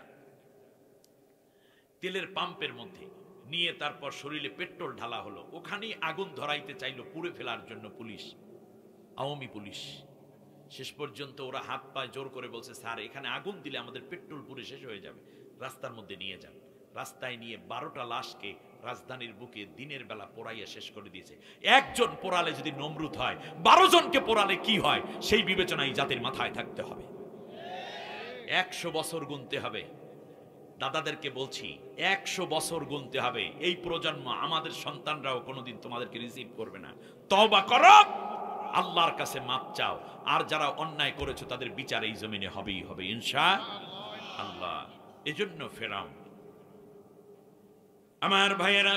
তেলের পাম্পের মধ্যে নিয়ে তারপর শরীরে পেট্রোল ঢালা হলো। ওখানেই আগুন ধরাইতে চাইলো পুড়ে ফেলার জন্য পুলিশ, আওয়ামী পুলিশ। শেষ পর্যন্ত ওরা হাত পায়ে জোর করে বলছে, স্যার এখানে আগুন দিলে আমাদের পেট্রোল পুড়ে শেষ হয়ে যাবে, রাস্তার মধ্যে নিয়ে যান। রাস্তায় নিয়ে 12টা লাশকে রাজধানীর বুকে দিনের বেলা পোড়াইয়া শেষ করে দিয়েছে। একজন পোড়ালে যদি নমরুদ হয়, 12 জনকে পোড়ালে কি হয় সেই বিবেচনাই জাতির মাথায় থাকতে হবে। 100 বছর গুনতে হবে। দাদাদেরকে বলছি, 100 বছর গুনতে হবে। এই প্রজন্ম, আমাদের সন্তানরাও কোনোদিন তোমাদেরকে রিসিভ করবে না। তওবা করো, আল্লাহর কাছে মাপ চাও, আর যারা অন্যায় করেছো তাদের বিচার এই জমিনে হবেই হবে ইনশাআল্লাহ। এজন্য ফেরাউন, আমার ভাইয়েরা,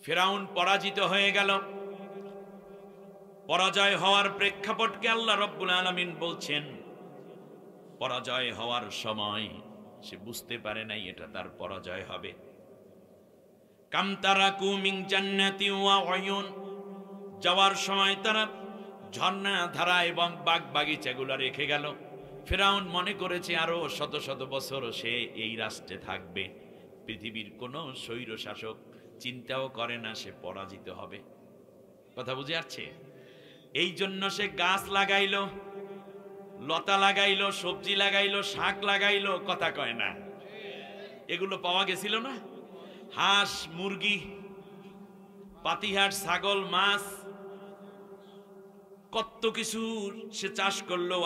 ফেরাউন পরাজিত হয়ে গেল। পরাজয় হওয়ার প্রেক্ষাপটকে আল্লাহ রাব্বুল আলামিন বলছেন, পরাজয় হওয়ার সময় সে বুঝতে পারে নাই এটা তার পরাজয় হবে। কাম তারাকু মিন জান্নাতি ওয়া উয়ুন, যাওয়ার সময় তারা ঝর্ণা ধারা এবং বাগ বাগিচাগুলো রেখে গেল। ফেরাউন মনে করেছে আরো শত শত বছর সে এই রাষ্ট্রে থাকবে। পৃথিবীর কোনো স্বৈর শাসক চিন্তাও করে না সে পরাজিত হবে। কথা বুঝে আসছে? এই জন্য সে গাছ লাগাইলো, লতা লাগাইলো, সবজি লাগাইলো, শাক লাগাইলো, কথা কয় না। এগুলো পাওয়া গেছিল না, হাঁস, মুরগি, পাতিহাট, ছাগল, মাছ, কত কিছু সে চাষ করলো।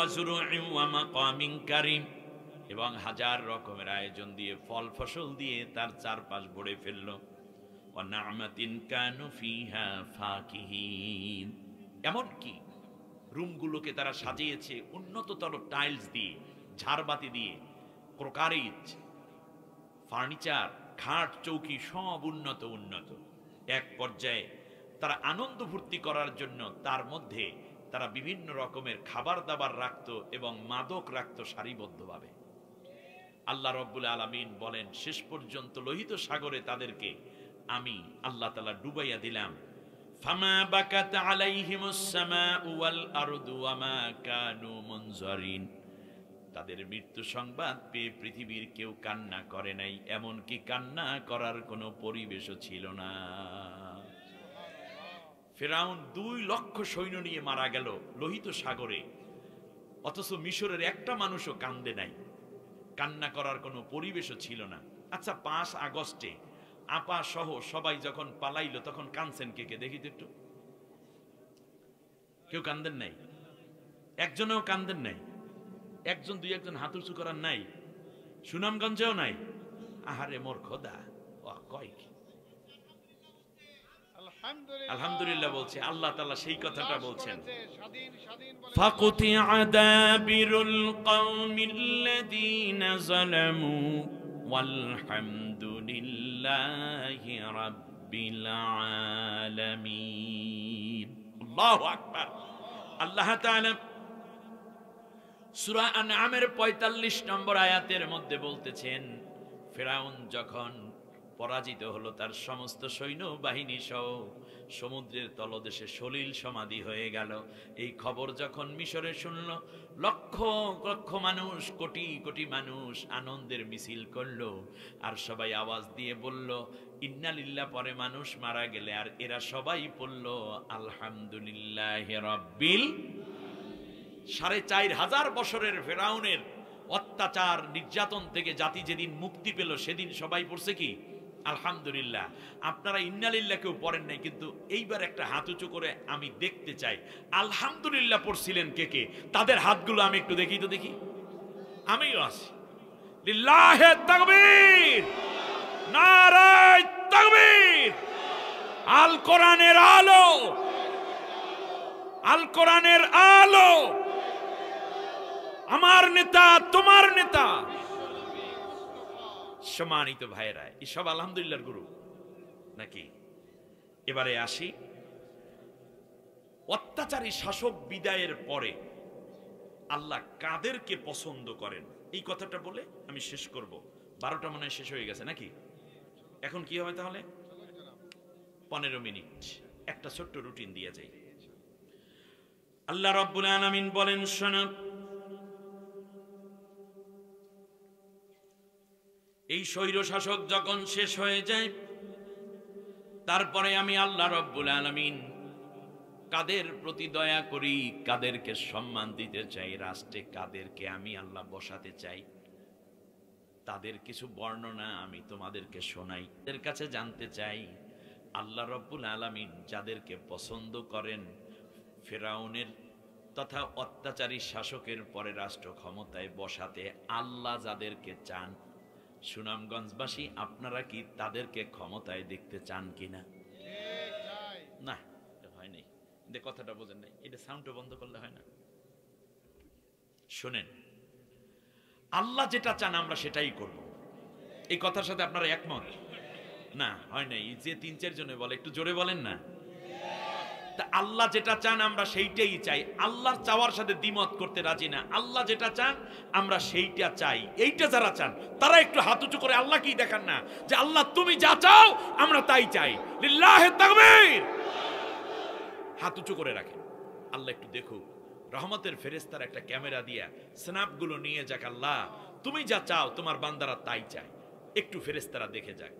এবং হাজার রকমের আয়োজন দিয়ে, ফল ফসল দিয়ে তার চারপাশ ভরে ফেললো। এমনকি রুমগুলোকে তারা সাজিয়েছে উন্নততর টাইলস দিয়ে, ঝাড়বাতি দিয়ে, ক্রোকারিজ, ফার্নিচার, খাট, চৌকি সব উন্নত উন্নত। এক পর্যায়ে তারা আনন্দ ফুর্তি করার জন্য তার মধ্যে তারা বিভিন্ন রকমের খাবার দাবার রাখতো এবং মাদক রাখতো সারিবদ্ধভাবে। আল্লাহ রাব্বুল আলামিন বলেন, শেষ পর্যন্ত লোহিত সাগরে তাদেরকে আমি আল্লাহ তাআলা ডুবাইয়া দিলাম। ফামা বাকাত আলাইহিমুস সামাউ ওয়াল আরদু ওয়া মা কানু মুনজারিন। তাদের মৃত্যু সংবাদ পেয়ে পৃথিবীর কেউ কান্না করে নাই, এমনকি কান্না করার কোনো পরিবেশও ছিল না। ফেরাউন 2 লক্ষ সৈন্য নিয়ে মারা গেল লোহিত সাগরে, অথচ মিশরের একটা মানুষও কান্দে নাই, কান্না করার কোনো পরিবেশও ছিল না। আচ্ছা, 5 আগস্টে আপা সহ সবাই যখন পালাইলো তখন কাঁদছেন কে কে? দেখি তো একটু। কেউ কান্দেন নাই? একজনেও কান্দেন নাই? একজন দুই একজন হাত উঁচু করার নাই? সুনামগঞ্জেও নাই? আহারে মোর খোদা, কয় কি? আলহামদুলিল্লাহ বলছে, আল্লাহ তাআলা সেই কথাটা বলছেন, ফাকুতিআ দাবিরুল কওমিল্লাযীনা যালামু ওয়ালহামদুলিল্লাহি রাব্বিল আলামিন। আল্লাহু আকবার। আল্লাহ তাআলা সূরা আনআমের 45 নম্বর আয়াতের মধ্যে বলতেছেন, ফেরাউন যখন পরাজিত হলো, তার সমস্ত সৈন্য বাহিনী সহ সমুদ্রের তলদেশে সলিল সমাধি হয়ে গেল। এই খবর যখন মিশরে শুনল, লক্ষ লক্ষ মানুষ, কোটি কোটি মানুষ আনন্দের মিছিল করলো, আর সবাই আওয়াজ দিয়ে বলল ইন্না লিল্লাহ। পরে মানুষ মারা গেলে আর এরা সবাই বলল আলহামদুলিল্লাহি রাব্বিল। 4500 বছরের ফেরাউনের অত্যাচার নির্যাতন থেকে জাতি যেদিন মুক্তি পেল, সেদিন সবাই পড়ছে কি আলহামদুলিল্লাহ। আপনারা ইন্নালিল্লাহ কেউ পড়েন নাই, কিন্তু এইবার একটা হাত উঁচু করে আমি দেখতে চাই আলহামদুলিল্লাহ পড়ছিলেন কে কে, তাদের হাতগুলো আমি একটু দেখি তো, দেখি। আমিও আছি। লিল্লাহে তাকবীর, নারায়ে তাকবীর। আল কোরআনের আলো, আল কোরআনের আলো। আমার নেতা, তোমার নেতা। সম্মানিত ভাইরা, এসব আলহামদুলিল্লাহর গুরু নাকি? এবারে আসি, অত্যাচারী শাসক বিদায়ের পরে আল্লাহ কাদেরকে পছন্দ করেন, এই কথাটা বলে আমি শেষ করব। 12টা মনে হয় শেষ হয়ে গেছে নাকি? এখন কি হবে তাহলে? 15 মিনিট একটা ছোট্ট রুটিন দিয়ে যাই। আল্লাহ রাব্বুল আলামিন বলেন, শোনো, এই স্বৈর শাসক যখন শেষ হয়ে যায়, তারপরে আমি আল্লাহ রাব্বুল আলামিন কাদের প্রতি দয়া করি, কাদেরকে সম্মান দিতে চাই, রাষ্ট্রে কাদেরকে আমি আল্লাহ বসাতে চাই, তাদের কিছু বর্ণনা আমি তোমাদেরকে শোনাই। এর কাছে জানতে চাই, আল্লাহ রাব্বুল আলামিন যাদেরকে পছন্দ করেন, ফেরাউনের তথা অত্যাচারী শাসকের পরে রাষ্ট্র ক্ষমতায় বসাতে আল্লাহ যাদেরকে চান, সুনামগঞ্জবাসী আপনারা কি তাদেরকে ক্ষমতায় দেখতে চান কিনা? না, হয় নাই। কথাটা বোঝেন নাই, এটা সাউন্ডটা বন্ধ করলে হয় না। শোনেন, আল্লাহ যেটা চান আমরা সেটাই করব। এই কথার সাথে আপনারা একমত? না, হয় নাই। যে 3-4 জনে বলে, একটু জোরে বলেন না। তা আল্লাহ যেটা চান আমরা সেইটাই চাই। আল্লাহর চাওয়ার সাথে দ্বিমত করতে রাজি না। আল্লাহ যেটা চান আমরা সেইটা চাই। এইটা যারা চান তারা একটু হাত উঁচু করে আল্লাহ কি দেখান না যে আল্লাহ তুমি যা চাও আমরা তাই চাই। লিল্লাহি তাকবীর। হাত উঁচু করে রাখেন, আল্লাহ একটু দেখুক। রহমতের ফেরেশতার একটা ক্যামেরা দিয়া স্ন্যাপগুলো নিয়ে যাক, আল্লাহ তুমি যা চাও তোমার বান্দারা তাই চায়। একটু ফেরেশতারা দেখে যাক,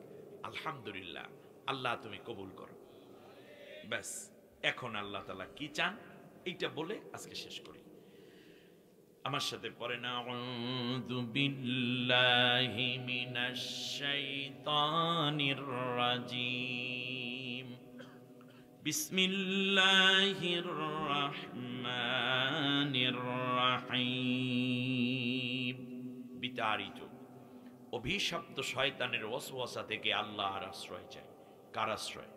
আলহামদুলিল্লাহ, আল্লাহ তুমি কবুল করো। ব্যাস, এখন আল্লাহ তাআলা কি চান এইটা বলে আজকে শেষ করি। আমার সাথে পড়েন, আউযু বিল্লাহি মিনাশ শাইতানির রাজিম, বিসমিল্লাহির রহমানির রহিম। বিতাড়িত অভিশপ্ত শয়তানের ওয়াসওয়াসা থেকে আল্লাহর আশ্রয় চাই। কার আশ্রয়?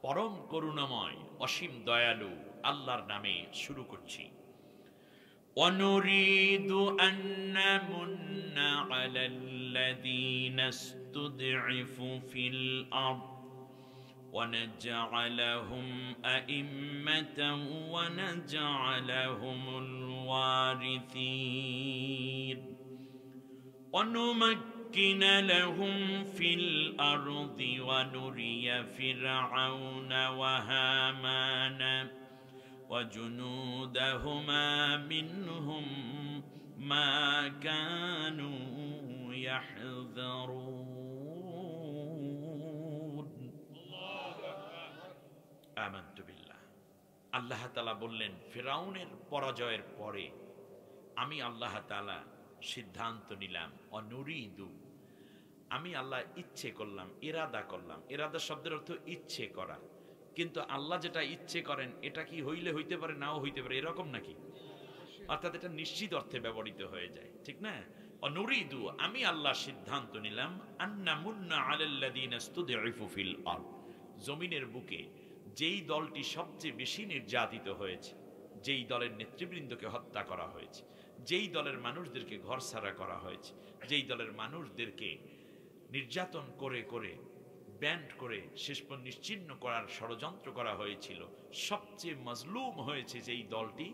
পরম করুণাময় অসীম দয়ালু আল্লাহর নামে শুরু করছি। ওয়ানুরিদু আন নামুন্না আলাল্লাযীনা ইসতুদঈফু ফিল আরদ ونجعلهم أئمة ونجعلهم الوارثين ونمكن لهم في الأرض ونري فرعون وهامان وجنودهما منهم ما كانوا يحذرون। আল্লাহ তাআলা বললেন, ফিরাউনের পরাজয়ের পরে আমি আল্লাহ তাআলা সিদ্ধান্ত নিলাম, অনুরিদু, আমি আল্লাহ ইচ্ছে করলাম, ইরাদা করলাম। ইরাদা শব্দের অর্থ ইচ্ছে করা, কিন্তু আল্লাহ যেটা ইচ্ছে করেন এটা কি হইলে হইতে পারে, নাও হইতে পারে, এরকম নাকি? অর্থাৎ এটা নিশ্চিত অর্থে ব্যবহৃত হয়ে যায়, ঠিক না? অনুরিদু, আমি আল্লাহ সিদ্ধান্ত নিলাম, আন্নামুন্না আলাল্লাযীনা ইসতুদঈফু ফিল আরদ, জমিনের বুকে যেই দলটি সবচেয়ে বেশি নির্যাতিত হয়েছে, যেই দলের নেতৃবৃন্দকে হত্যা করা হয়েছে, যেই দলের মানুষদেরকে ঘরছাড়া করা হয়েছে, যেই দলের মানুষদেরকে নির্যাতন করে করে ব্যান্ড করে শেষ পর্যন্ত নিশ্চিহ্ন করার ষড়যন্ত্র করা হয়েছিল, সবচেয়ে মজলুম হয়েছে যেই দলটি,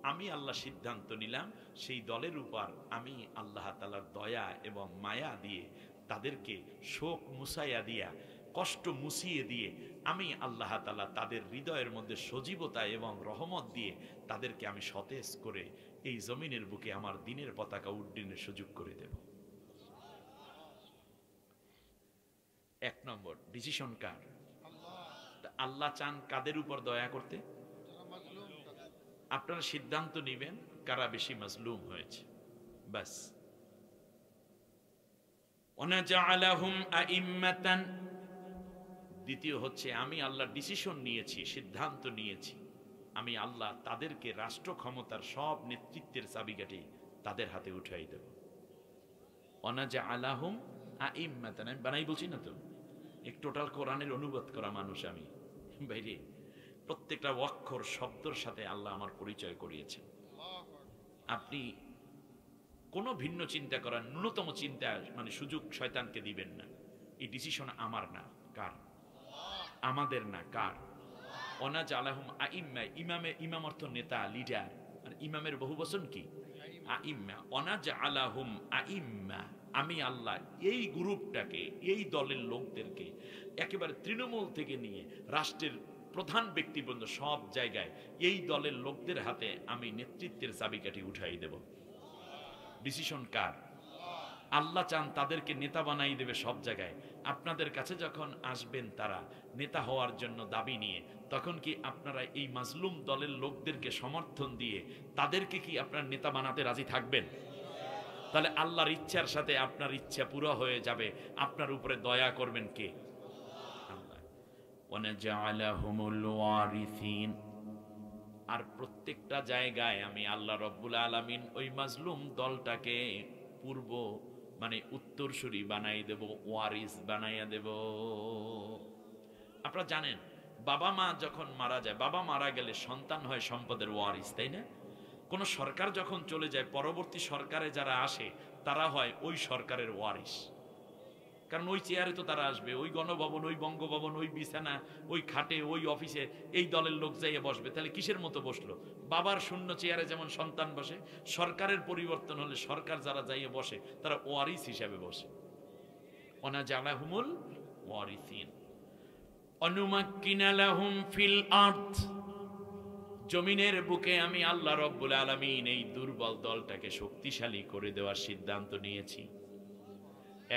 আমি আল্লাহ সিদ্ধান্ত নিলাম সেই দলের উপর আমি আল্লাহ তাআলার দয়া এবং মায়া দিয়ে তাদেরকে শোক মুছাইয়া দিয়া, কষ্ট মুছিয়ে দিয়ে আমি আল্লাহ তাআলা তাদের হৃদয়ের মধ্যে সজীবতা এবং রহমত দিয়ে তাদেরকে আমি সতেজ করে এই জমিনের বুকে আমার দ্বীনের পতাকা উড্ডীনের সুযোগ করে দেব। 1 নম্বর ডিসিশন কার? আল্লাহ চান কাদের উপর দয়া করতে? আপনারা সিদ্ধান্ত নেবেন কারা বেশি মাজলুম হয়েছে, বাস। ওয়ানাজআলাহুম আইম্মাতান, দ্বিতীয় হচ্ছে আমি আল্লাহ ডিসিশন নিয়েছি, সিদ্ধান্ত নিয়েছি, আমি আল্লাহ তাদেরকে রাষ্ট্র ক্ষমতার সব নেতৃত্বের চাবিকাঠি তাদের হাতে উঠাই দেব। ওয়ানাজআলাহুম আইম্মাতান, আমি বানাই বলছি না তো, এক টোটাল কোরআনের অনুবাদ করা মানুষ আমি, বাইরে প্রত্যেকটা অক্ষর শব্দের সাথে আল্লাহ আমার পরিচয় করিয়েছেন। আপনি কোনো ভিন্ন চিন্তা করার ন্যূনতম চিন্তা মানে সুযোগ শয়তানকে দিবেন না। এই ডিসিশন আমার না, কার? আমাদের না, কার? ওয়ানাজআলাহুম আইম্মা, ইমাম অর্থ নেতা, লিডার, আর ইমামের বহু বচন কি? আইম্মা। ওয়ানাজআলাহুম আইম্মা, আমি আল্লাহ এই গ্রুপটাকে, এই দলের লোকদেরকে একেবারে তৃণমূল থেকে নিয়ে রাষ্ট্রের প্রধান ব্যক্তি পর্যন্ত সব জায়গায় এই দলের লোকদের হাতে আমি নেতৃত্বের চাবিকাঠি উঠাই দেব। ডিসিশন কার? আল্লাহ চান তাদেরকে নেতা বানাই দেবে সব জায়গায়। আপনাদের কাছে যখন আসবেন তারা নেতা হওয়ার জন্য দাবি নিয়ে, তখন কি আপনারা এই মাজলুম দলের লোকদেরকে সমর্থন দিয়ে তাদেরকে কি আপনার নেতা বানাতে রাজি থাকবেন? তাহলে আল্লাহর ইচ্ছার সাথে আপনার ইচ্ছা পুরো হয়ে যাবে। আপনার উপরে দয়া করবেন কে? আল্লাহ। ওয়ানাজআলাহুমুল ওয়ারিসিন, আর প্রত্যেকটা জায়গায় আমি আল্লাহ রব্বুল আলামিন ওই মাজলুম দলটাকে পূর্ব মানে উত্তরসূরি বানাই দেব, ওয়ারিস বানাইয়া দেব। আপনারা জানেন বাবা মা যখন মারা যায়, বাবা মারা গেলে সন্তান হয় সম্পদের ওয়ারিস, তাই না? কোন সরকার যখন চলে যায়, পরবর্তী সরকারে যারা আসে তারা হয় ওই সরকারের ওয়ারিস। কারণ ওই চেয়ারে তো তারা আসবে, ওই গণভবন, ওই বঙ্গভবন, ওই বিছানা, ওই খাটে, ওই অফিসে এই দলের লোক যাইয়ে বসবে। তাহলে কিসের মতো বসলো? বাবার শূন্য চেয়ারে যেমন সন্তান বসে, সরকারের পরিবর্তন হলে সরকার যারা যাইয়ে বসে তারা ওয়ারিস হিসাবে বসে। ওয়ানাজআলাহুমুল ওয়ারিসিন অনুমাক্কিনা লাহুম ফিল আরদ, জমিনের বুকে আমি আল্লাহ রব্বুল আলামিন এই দুর্বল দলটাকে শক্তিশালী করে দেওয়ার সিদ্ধান্ত নিয়েছি।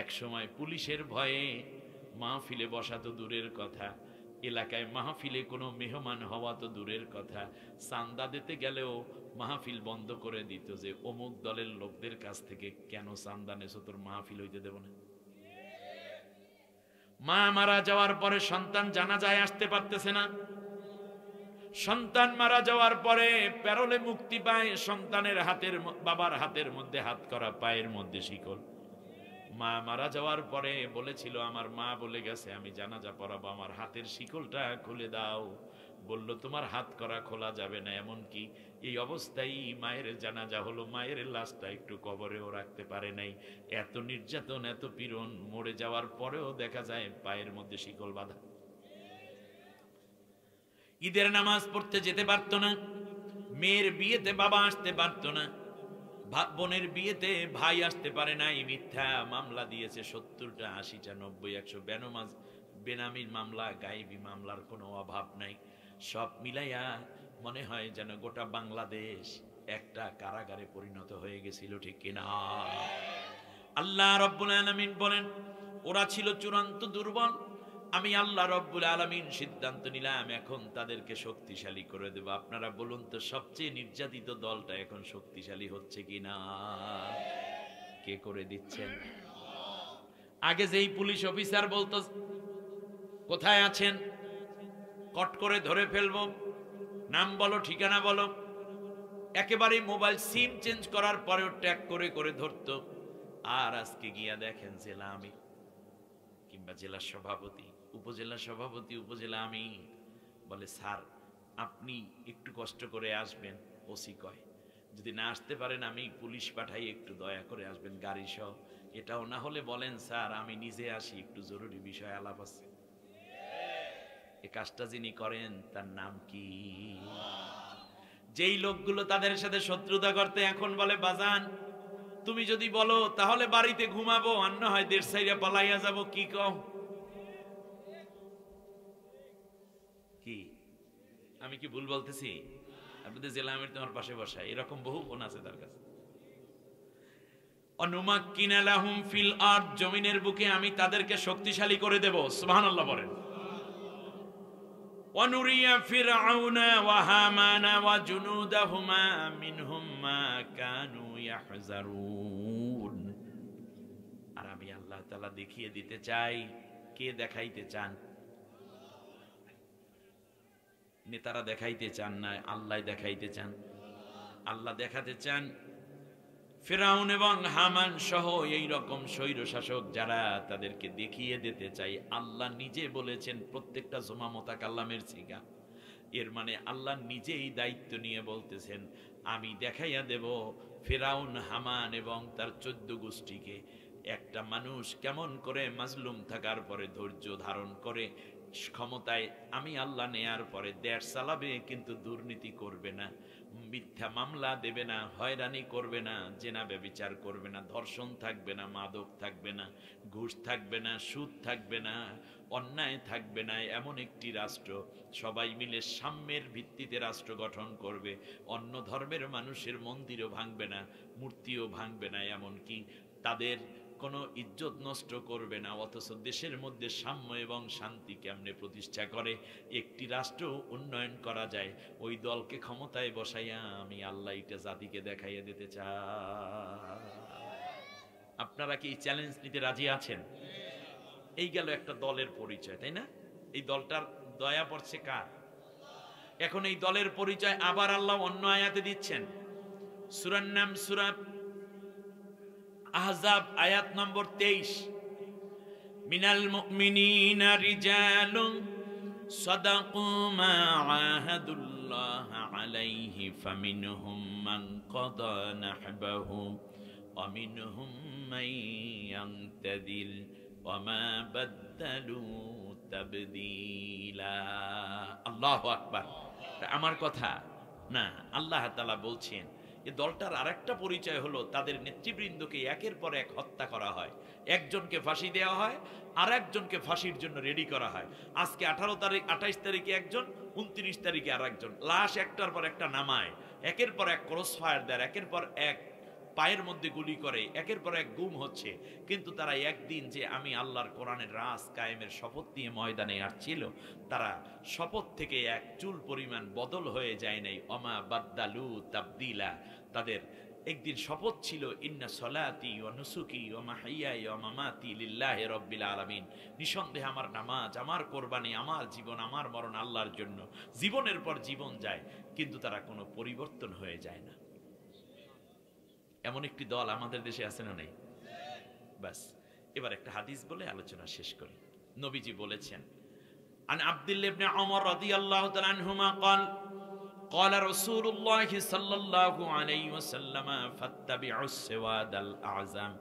এক সময় পুলিশের ভয়ে মাহফিলে বসা তো দূরের কথা, এলাকায় মাহফিলে কোনো মেহমান হওয়া তো দূরের কথা, চান্দা দিতে গেলেও মাহফিল বন্ধ করে দিত যে অমুক দলের লোকদের কাছ থেকে কেন চান্দা নেছো, তোর মাহফিল হইতে দেব না। মা মারা যাওয়ার পরে সন্তান জানাজায় আসতে পারতেছে না, সন্তান মারা যাওয়ার পরে প্যারোলে মুক্তি পায়, সন্তানের হাতের, বাবার হাতের মধ্যে হাত করা, পায়ের মধ্যে শিকল। মা মারা যাওয়ার পরে বলেছিল, আমার মা বলে গেছে আমি জানাজা পড়াবো, আমার হাতের শিকলটা খুলে দাও। বলল তোমার হাত করা খোলা যাবে না। এমনকি এই অবস্থায় মায়ের জানাজা হলো, মায়ের লাশটা একটু কবরেও রাখতে পারে নাই। এত নির্যাতন, এত পীড়ন, মরে যাওয়ার পরেও দেখা যায় পায়ের মধ্যে শিকল বাঁধা। ঈদের নামাজ পড়তে যেতে পারতো না, মেয়ের বিয়েতে বাবা আসতে পারতো না, বোনের বিয়েতে ভাই আসতে পারে নাই, মিথ্যা মামলা দিয়েছে 70টা 80টা 90 100 বেনামির মামলা, গায়েবী মামলার কোনো অভাব নাই। সব মিলাইয়া মনে হয় যেন গোটা বাংলাদেশ একটা কারাগারে পরিণত হয়ে গেছিল, ঠিক কিনা? আল্লাহ রব্বুল আলামিন বলেন ওরা ছিল চূড়ান্ত দুর্বল, আমি আল্লাহ রব্বুল আলামিন সিদ্ধান্ত নিলাম এখন তাদেরকে শক্তিশালী করে দেব। আপনারা বলুন তো সবচেয়ে নির্যাতিত দলটা এখন শক্তিশালী হচ্ছে কিনা? কে করে দিচ্ছেন? আগে যেই পুলিশ অফিসার বলতো কোথায় আছেন, কট করে ধরে ফেলবো, নাম বলো, ঠিকানা বলো, একেবারে মোবাইল সিম চেঞ্জ করার পরেও ট্র্যাক করে করে ধরতো। আর আজকে গিয়া দেখেন জেলা আমির কিংবা জেলা সভাপতি, উপজেলা সভাপতি, উপজেলা আমির বলে স্যার আপনি একটু কষ্ট করে আসবেন, ওসি কয় যদি না আসতে পারেন আমি পুলিশ পাঠাই, একটু দয়া করে আসবেন গাড়ি সহ। এটাও না হলে বলেন স্যার আমি নিজে আসি, একটু জরুরি বিষয় আলাপ আছে। এই কাজটা যিনি করেন তার নাম কি? যেই লোকগুলো তাদের সাথে শত্রুতা করতে এখন বলে বাজান তুমি যদি বলো তাহলে বাড়িতে ঘুমাবো, আর না হয় দেড় সাইডে পালাইয়া যাবো, কি কও? কি আমি কি ভুল বলতেছি? আপনাদের জেলা আমির তোমার পাশে বসা, এরকম বহু ফোন আছে তার কাছে। অনুমাক্কিনা লাহুম ফিল আরদ, জমিনের বুকে আমি তাদেরকে শক্তিশালী করে দেব। সুবহানাল্লাহ বলেন। ওয়ানুরিয়া ফিরআউনা ওয়া হামানা ওয়া জুনুদাহুমা মিনহুম মা কানু ইয়াহজারুন, আর আমি আল্লাহ তাআলা দেখিয়ে দিতে চাই। কে দেখাইতে চান? নেতারা দেখাইতে চান না, আল্লাহ দেখাইতে চান। আল্লাহ দেখাতে চান ফিরআউন এবং হামান সহ এই রকম স্বৈর শাসক যারা, তাদেরকে দেখিয়ে দিতে চাই। আল্লাহ নিজে বলেছেন, প্রত্যেকটা জুমা মোতাকাল্লামের সিগা, এর মানে আল্লাহ নিজেই দায়িত্ব নিয়ে বলতেছেন আমি দেখাইয়া দেব ফিরআউন, হামান এবং তার 14 গোষ্ঠীকে একটা মানুষ কেমন করে মাজলুম থাকার পরে ধৈর্য ধারণ করে ক্ষমতায় আমি আল্লাহ নেয়ার পরে দেশ চালাবে, কিন্তু দুর্নীতি করবে না, মিথ্যা মামলা দেবে না, হয়রানি করবে না, জেনা ব্যভিচার করবে না, ধর্ষণ থাকবে না, মাদক থাকবে না, ঘুষ থাকবে না, সুদ থাকবে না, অন্যায় থাকবে না, এমন একটি রাষ্ট্র। সবাই মিলে সাম্যের ভিত্তিতে রাষ্ট্র গঠন করবে। অন্য ধর্মের মানুষের মন্দিরও ভাঙবে না, মূর্তিও ভাঙবে না, এমনকি তাদের কোনো ইজ্জত নষ্ট করবে না। অথচ দেশের মধ্যে সাম্য এবং শান্তি কেমনে প্রতিষ্ঠা করে একটি রাষ্ট্র উন্নয়ন করা যায়, ওই দলকে ক্ষমতায় বসাইয়া আমি আল্লাহ এটা জাতিকে দেখাইয়া দিতে চাই। আপনারা কি এই চ্যালেঞ্জ নিতে রাজি আছেন? এই গেল একটা দলের পরিচয়, তাই না? এই দলটার দয়া পড়ছে কার? এখন এই দলের পরিচয় আবার আল্লাহ অন্য আয়াতে দিচ্ছেন। সূরার নাম সূরা আহজাব, আয়াত নম্বর 23। মিনাল মুমিনিনা রিজালুন সাদাকু মা আহাদুল্লাহ আলাইহি ফামিনহুম মান কাদা নাহবাহু ওয়া মিনহুম মান ইয়ানতাদিল ওয়া মা বাদদালু তাবদীলা। আল্লাহু আকবার। আমার কথা না, আল্লাহ তাআলা বলছেন এই দলটার আরেকটা পরিচয় হলো তাদের নেতৃবৃন্দকে একের পর এক হত্যা করা হয়। একজনকে ফাঁসি দেওয়া হয়, আর একজনকে ফাঁসির জন্য রেডি করা হয়। আজকে 18 তারিখ, 28 তারিখে একজন, 29 তারিখে আর একজন। লাশ একটার পর একটা নামায়, একের পর এক ক্রস ফায়ার দেয়, একের পর এক পায়ের মধ্যে গুলি করে, একের পর এক গুম হচ্ছে। কিন্তু তারা একদিন যে আমি আল্লাহর কোরআনের রাজ কায়েমের শপথ নিয়ে ময়দানে আসছিল, তারা শপথ থেকে এক চুল পরিমাণ বদল হয়ে যায় নাই। ওমা বাদদালু তাবদিলা। তাদের একদিন শপথ ছিল ইন্না সলাতি ওয়া নুসুকি ওয়া মাহইয়াই ওয়া মামাতি লিল্লাহি রাব্বিল আলামিন। নিঃসন্দেহে আমার নামাজ, আমার কোরবানি, আমার জীবন, আমার মরণ আল্লাহর জন্য। জীবনের পর জীবন যায়, কিন্তু তারা কোনো পরিবর্তন হয়ে যায় না। এমন একটি দল আমাদের দেশে আছে না নাই? বাস, এবার একটা হাদিস বলে আলোচনা শেষ করি। নবীজি বলেছেন, আন আব্দুল্লাহ ইবনে ওমর রাদিয়াল্লাহু তাআলা আনহুমা قال قال رسول الله صلى الله عليه وسلم فاتبعوا السواد الاعظم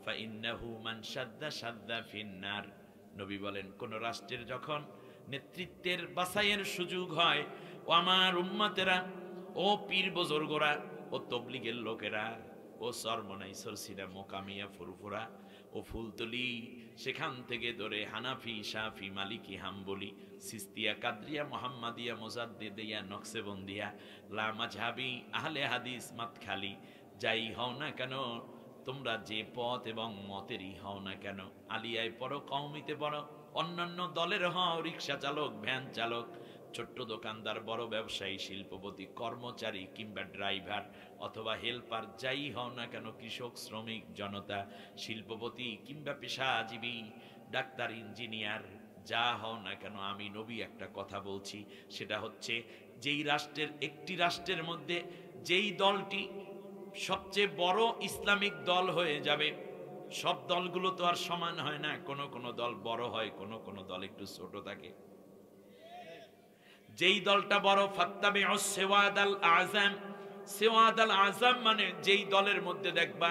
فانه من شد شد في النار। নবী বলেন, কোন রাষ্ট্রের যখন নেতৃত্বের বাছাইয়ের সুযোগ হয়, ও আমার উম্মতেরা, ও পীর বুজুর্গরা, ও তবলিগের লোকেরা, ও সরমনাই সরসিরা, মোকামিয়া, ফুরফুরা, ও ফুলতলি, সেখান থেকে ধরে হানাফি, শাফি, মালিকি, হাম্বলি, সিস্তিয়া, কাদরিয়া, মোহাম্মদিয়া, মোজাদ্দেদিয়া, নকশেবন্দিয়া, লা মাযহাবি, আহলে হাদিস, মাতখালি, যাই হও না কেন তোমরা, যে পথ এবং মতেরই হও না কেন, আলিয়ায় পড়ো, কওমিতে পড়ো, অন্যান্য দলের হও, রিক্সা চালক, ভ্যান চালক, ছোট্ট দোকানদার, বড় ব্যবসায়ী, শিল্পপতি, কর্মচারী কিংবা ড্রাইভার অথবা হেল্পার, যাই হও না কেন, কৃষক, শ্রমিক, জনতা, শিল্পপতি কিংবা পেশাজীবী, ডাক্তার, ইঞ্জিনিয়ার, যা হও না কেন, আমি নবী একটা কথা বলছি। সেটা হচ্ছে, যেই রাষ্ট্রের, একটি রাষ্ট্রের মধ্যে যেই দলটি সবচেয়ে বড় ইসলামিক দল হয়ে যাবে, সব দলগুলো তো আর সমান হয় না, কোন কোন দল বড় হয়, কোন কোন দল একটু ছোট থাকে। যেই দলটা বড়, ফাত্তাবিউস সিওয়াদাল আযম। সিওয়াদাল আযম মানে যেই দলের মধ্যে দেখবা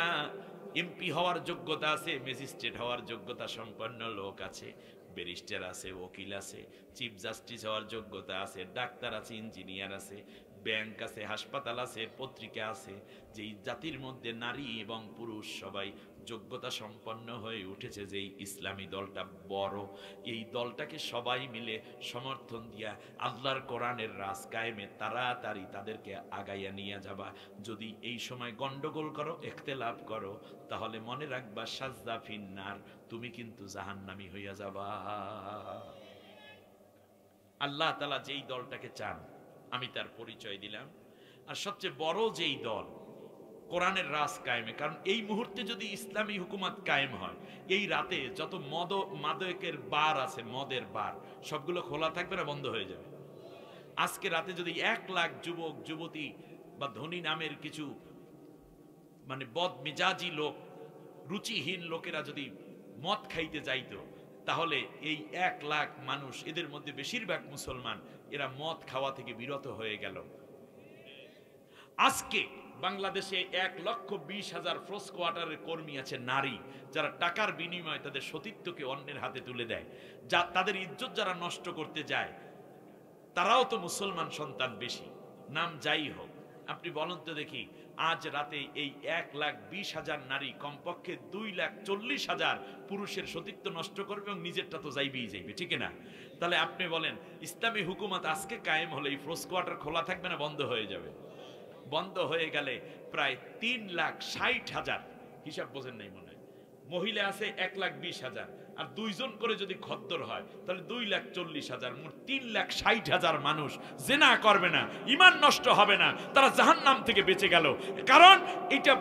এমপি হওয়ার যোগ্যতা আছে, ম্যাজিস্ট্রেট হওয়ার যোগ্যতা সম্পন্ন লোক আছে, ব্যারিস্টার আছে, উকিল আছে, চিফ জাস্টিস হওয়ার যোগ্যতা আছে, ডাক্তার আছে, ইঞ্জিনিয়ার আছে, ব্যাংক আছে, হাসপাতাল আছে, পত্রিকা আছে। যেই জাতির মধ্যে নারী এবং পুরুষ সবাই যোগ্যতা সম্পন্ন হয়ে উঠেছে, যেই ইসলামী দলটা বড়, এই দলটাকে সবাই মিলে সমর্থন দিয়া আল্লাহর কোরআনের রাজ কায়েমে তাড়াতাড়ি তাদেরকে আগাইয়া নিয়ে যাবা। যদি এই সময় গন্ডগোল করো, ইখতিলাফ করো, তাহলে মনে রাখবা সাজদা ফিন্নার, তুমি কিন্তু জাহান্নামী হইয়া যাবা। আল্লাহ তাআলা যেই দলটাকে চান, আমি তার পরিচয় দিলাম। আর সবচেয়ে বড় যেই দল কোরআনের রাজ কায়েমে, কারণ এই মুহূর্তে যদি ইসলামী হুকুমত কায়েম হয়, এই রাতে যত মাদকের বার আছে, মদের বার, সবগুলো খোলা থাকবে না বন্ধ হয়ে যাবে। আজকে রাতে যদি 1 লাখ যুবক যুবতী বা ধনী নামের কিছু মানে বদ মেজাজি লোক, রুচিহীন লোকেরা যদি মদ খাইতে যাইতো, তাহলে এই 1 লাখ মানুষ, এদের মধ্যে বেশিরভাগ মুসলমান, এরা মদ খাওয়া থেকে বিরত হয়ে গেল। আজকে বাংলাদেশে 1,20,000 ফ্রোস কোয়ার্টারের কর্মী আছে, নারী, যারা টাকার বিনিময়ে তাদের সতীত্বকে অন্যের হাতে তুলে দেয়, যা তাদের ইজ্জত যারা নষ্ট করতে যায়, তারাও তো মুসলমান সন্তান বেশি, নাম যাই হোক। আপনি বলেন তো দেখি, আজ রাতে এই 1,20,000 নারী কমপক্ষে 2,40,000 পুরুষের সতীত্ব নষ্ট করবে এবং নিজেরটা তো যাইবেই যাইবে, ঠিক না? তাহলে আপনি বলেন ইসলামী হুকুমত আজকে কায়েম হলে এই ফোর্স কোয়ার্টার খোলা থাকবে না বন্ধ হয়ে যাবে? বন্ধ হয়ে গেলে প্রায় 3,60,000, হিসাব বোঝেন নাই মনে হয়, মহিলা আছে 1,20,000, আর 2 জন করে যদি খদ্দর হয় তাহলে 2,40,000, মোট 3,60,000 মানুষ জিনা করবে না, ঈমান নষ্ট হবে না, তারা জাহান্নাম থেকে বেঁচে গেল। কারণ এটা,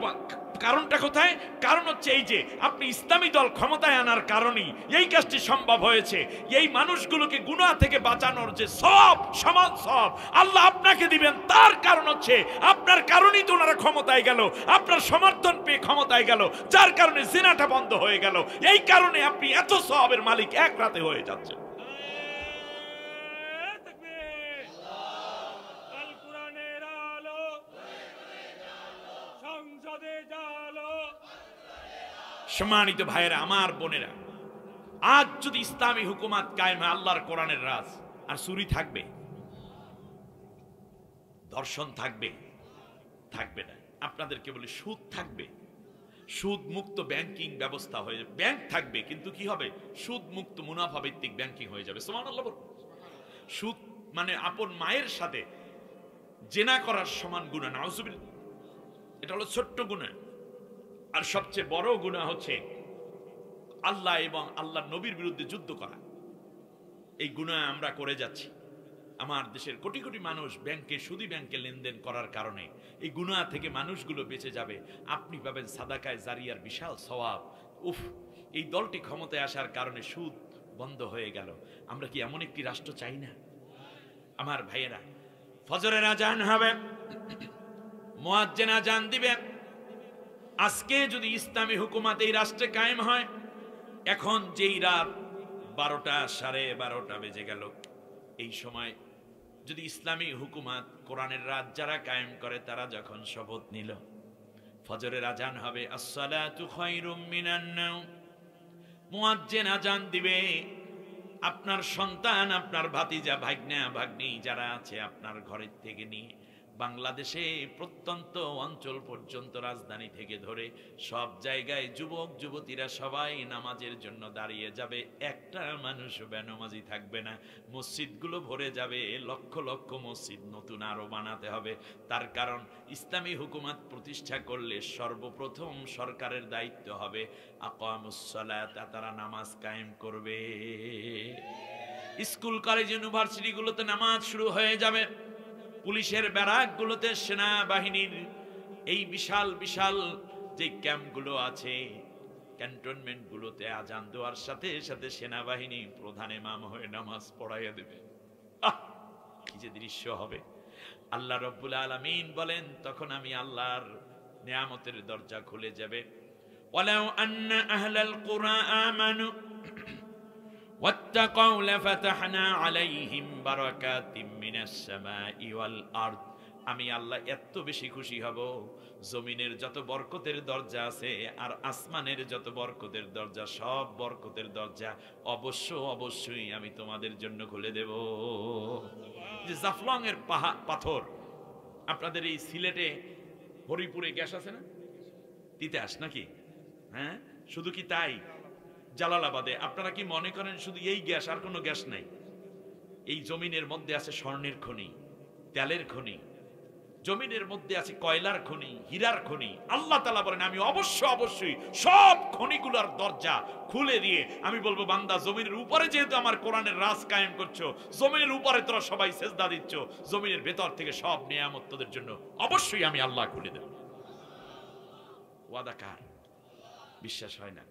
কারণটা কোথায়? কারণ হচ্ছে এই যে আপনি ইসলামী দল ক্ষমতায় আনার কারণেই এই কাজটি সম্ভব হয়েছে। এই মানুষগুলোকে গুনাহ থেকে বাঁচানোর যে সব, সমান সব আল্লাহ আপনাকে দিবেন, তার কারণ হচ্ছে আপনার কারণেই তো ওনারা ক্ষমতায় গেল, আপনার সমর্থন পেয়ে ক্ষমতায় গেল, যার কারণে জিনাটা বন্ধ হয়ে গেল। এই কারণে আপনি এত সওয়াবের মালিক এক রাতে হয়ে যাচ্ছেন। সম্মানিত ভাইয়েরা, আমার বোনেরা, আজ যদি ইসলামী হুকুমত কায়েম হয়, আল্লাহর কোরআনের রাজ, আর চুরি থাকবে? ধর্ষণ থাকবে? থাকবে না। আপনাদেরকে বলি সুদ থাকবে, সুদ মুক্ত ব্যাংকিং ব্যবস্থা হয়ে যাবে। ব্যাংক থাকবে কিন্তু কি হবে? সুদ মুক্ত মুনাফা ভিত্তিক ব্যাংকিং হয়ে যাবে। সুবহানাল্লাহ। সুদ মানে আপন মায়ের সাথে জেনা করার সমান গুনাহ, নাউজুবিল্লাহ। এটা হলো ছোট্ট গুনাহ। আর সবচেয়ে বড় গুনাহ হচ্ছে আল্লাহ এবং আল্লাহর নবীর বিরুদ্ধে যুদ্ধ করা। এই গুনাহ আমরা করে যাচ্ছি। আমার দেশের কোটি কোটি মানুষ ব্যাংকে, সুদী ব্যাংকে লেনদেন করার কারণে এই গুনাহ থেকে মানুষগুলো বেঁচে যাবে। আপনি পাবেন সাদাকায়ে জারিয়ার বিশাল সওয়াব। উফ, এই দলটি ক্ষমতায় আসার কারণে সুদ বন্ধ হয়ে গেল। আমরা কি এমন একটি রাষ্ট্র চাই না? আমার ভাইয়েরা, ফজরের আজান হবে, মুয়াজ্জিন আজান দিবে। আজকে যদি ইসলামী হুকুমত এই রাষ্ট্রে কায়েম হয়, এখন যেই রাত 12টা, 12:30 বেজে গেল, এই সময় যদি ইসলামী হুকুমত, কোরআনের রাত যারা কায়েম করে, তারা যখন শপথ নিল, ফজরের আজান হবে, আসসালাতু খায়রুম মিনান নাওম, মুয়াজ্জিন আজান দিবে। আপনার সন্তান, আপনার ভাতিজা, ভাগ্না, ভাগ্নী যারা আছে আপনার ঘরের থেকে নিয়ে বাংলাদেশে প্রত্যন্ত অঞ্চল পর্যন্ত, রাজধানী থেকে ধরে সব জায়গায় যুবক যুবতীরা সবাই নামাজের জন্য দাঁড়িয়ে যাবে। একটা মানুষ বেনামাজি থাকবে না। মসজিদগুলো ভরে যাবে। লক্ষ লক্ষ মসজিদ নতুন আরো বানাতে হবে। তার কারণ ইসলামী হুকুমত প্রতিষ্ঠা করলে সর্বপ্রথম সরকারের দায়িত্ব হবে আকামুস সালাত, তারা নামাজ কায়েম করবে। স্কুল কলেজ ইউনিভার্সিটিগুলোতে নামাজ শুরু হয়ে যাবে। পুলিশের ব্যারাকগুলোতে, সেনাবাহিনীর এই বিশাল বিশাল যে ক্যাম্পগুলো আছে, ক্যান্টনমেন্টগুলোতে আজান দেওয়ার সাথে সাথে সেনাবাহিনী প্রধান ইমাম হয়ে নামাজ পড়াইয়া দেবে। কি যে দৃশ্য হবে! আল্লাহ রাব্বুল আলামিন বলেন, তখন আমি আল্লাহর নিয়ামতের দরজা খুলে যাবে। ওয়ালাউ আন্না আহলাল কুরা আমানু ওয়াত্তাকাউ লাফাতাহনা আলাইহিম বারাকাতিম মিনাস সামাই ওয়াল আরদ। আমি আল্লাহ এত বেশি খুশি হব, জমিনের যত বরকতের দরজা আছে আর আসমানের যত বরকতের দরজা, সব বরকতের দরজা অবশ্যই আমি তোমাদের জন্য খুলে দেব। যে জাফলং এর পাথর, আপনাদের এই সিলেটে হরিপুরে গ্যাস আছে না, তিতাস নাকি? হ্যাঁ, শুধু কি তাই? জালালাবাদে আপনারা কি মনে করেন শুধু এই গ্যাস, আর কোনো গ্যাস নাই? এই জমিনের মধ্যে আছে স্বর্ণের খনি, তেলের খনি, জমিনের মধ্যে আছে কয়লার খনি, হীরার খনি। আল্লাহ তাআলা বলেন, আমি অবশ্যই সব খনিগুলোর দরজা খুলে দিয়ে আমি বলবো, বান্দা জমিনের উপরে যেহেতু আমার কোরআনের রাজ কায়েম করছো, জমিনের উপরে তোরা সবাই সেজদা দিচ্ছ, জমিনের ভেতর থেকে সব নিয়ামত তোদের জন্য অবশ্যই আমি আল্লাহ খুলে দেব। ওয়াদা কার? বিশ্বাস হয় না?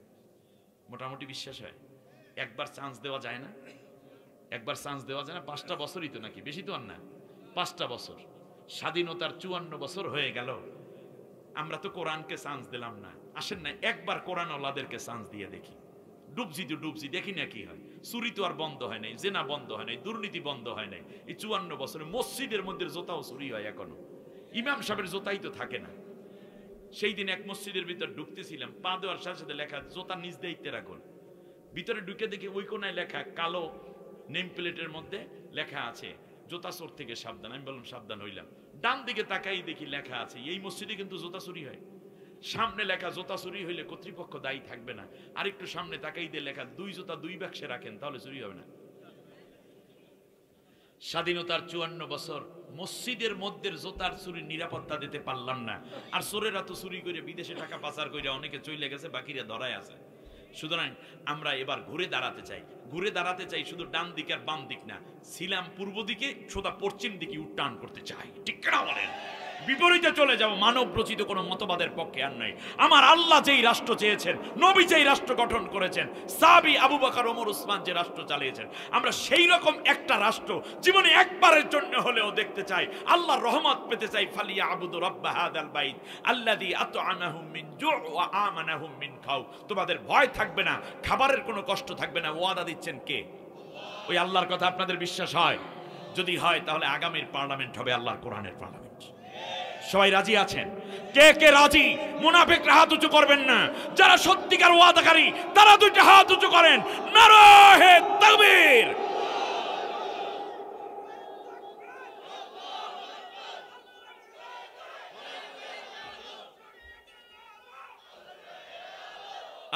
মোটামুটি বিশ্বাস হয়। একবার চান্স দেওয়া যায় না? একবার চান্স দেওয়া যায় না? 5টা বছরই তো, নাকি বেশি তো আর না, 5টা বছর। স্বাধীনতার 54 বছর হয়ে গেল, আমরা তো কোরআনকে চান্স দিলাম না। আসেন না একবার কোরআন আল্লাহদেরকে চান্স দিয়ে দেখি। ডুবছি দেখি না কি হয়। চুরি তো আর বন্ধ হয় নাই, জেনা বন্ধ হয় নাই, দুর্নীতি বন্ধ হয় নাই। এই 54 বছরে মসজিদের মধ্যে জোতাও চুরি হয় এখনো। ইমাম সাহেবের জোতাই তো থাকে না। সেই দিন এক মসজিদের ভিতর ঢুকতেছিলাম, পা দেওয়ার সাথে সাথে লেখা জোতা নিজ দায়িত্বে রাখুন। ভিতরে ঢুকে দেখি ওই কোনায় লেখা, কালো নেম প্লেটের মধ্যে লেখা আছে জোতা চোর থেকে সাবধান। আমি বললাম সাবধান হইলাম। ডান দিকে তাকাই দেখি লেখা আছে, এই মসজিদে কিন্তু জুতা চুরি হয়। সামনে লেখা জুতা চুরি হইলে কর্তৃপক্ষ দায়ী থাকবে না। আরেকটু সামনে তাকাই দিয়ে লেখা 2 জুতা 2 বাক্সে রাখেন, তাহলে চুরি হবে না। স্বাধীনতার 54 বছর মসজিদের মধ্যে জুতার চুরির নিরাপত্তা দিতে পারলাম না, আর চোরেরা তো চুরি করে বিদেশে টাকা পাচার করে অনেকে চলে গেছে, বাকিরা ধরায় আছে। সুতরাং আমরা এবার ঘুরে দাঁড়াতে চাই, শুধু ডান দিক আর বাম দিক না, ছিলাম পূর্ব দিকে সোজা পশ্চিম দিকে উত্টান করতে চাই, ঠিক না বলেন? বিপরীতে চলে যাব, মানব রচিত কোনো মতবাদের পক্ষে আর নাই। আমার আল্লাহ যেই রাষ্ট্র চেয়েছেন, নবী যেই রাষ্ট্র গঠন করেছেন, সাহাবী আবু বকর ওমর উসমান যে রাষ্ট্র চালিয়েছেন, আমরা সেই রকম একটা রাষ্ট্র জীবনে একবারের জন্য হলেও দেখতে চাই। আল্লাহর রহমত পেতে চাই। ফালিয়াবুদু রাব্ব হাযাল বাইত আল্লাযী আত'আমাহুম মিন জু' ওয়া আমানাহুম মিন খাউফ। তোমাদের ভয় থাকবে না, খাবারের কোনো কষ্ট থাকবে না। ওয়াদা দিচ্ছেন কে? ওই আল্লাহর কথা আপনাদের বিশ্বাস হয়? যদি হয় তাহলে আগামীর পার্লামেন্ট হবে আল্লাহর কোরআনের পার্লামেন্ট। সবাই রাজি আছেন? কে কে রাজি? মুনাফিকরা হাত উঁচু করবেন না, যারা সত্যিকার ওয়াদাকারী তারা দুইটা হাত উঁচু করেন। নারায়ে তাকবীর।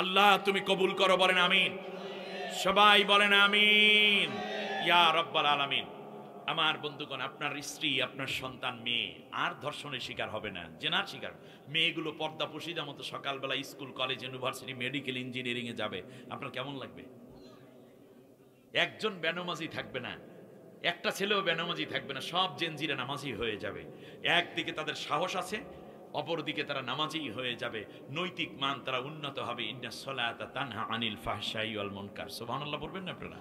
আল্লাহ তুমি কবুল করো, বলেন আমিন। সবাই বলেন আমিন। ইয়া রাব্বাল আলামিন। আমার বন্ধুগণ, আপনার স্ত্রী, আপনার সন্তান, মেয়ে আর ধর্ষণের শিকার হবে না, জেনার শিকার। মেয়েগুলো পর্দা পুশিদা মতো সকালবেলা school, college, university, medical, engineering এ যাবে, আপনার কেমন লাগবে? একজন বেনামাজি থাকবে না, একটা ছেলেও বেনামাজি থাকবে না, সব জেনজিরা নামাজি হয়ে যাবে। একদিকে তাদের সাহস আছে, অপরদিকে তারা নামাজি হয়ে যাবে, নৈতিক মান তারা উন্নত হবে। ইন্নাস সালাতা তানহা আনিল ফাহশাই ওয়াল মুনকার। সুবহানাল্লাহ বলবেন না আপনারা?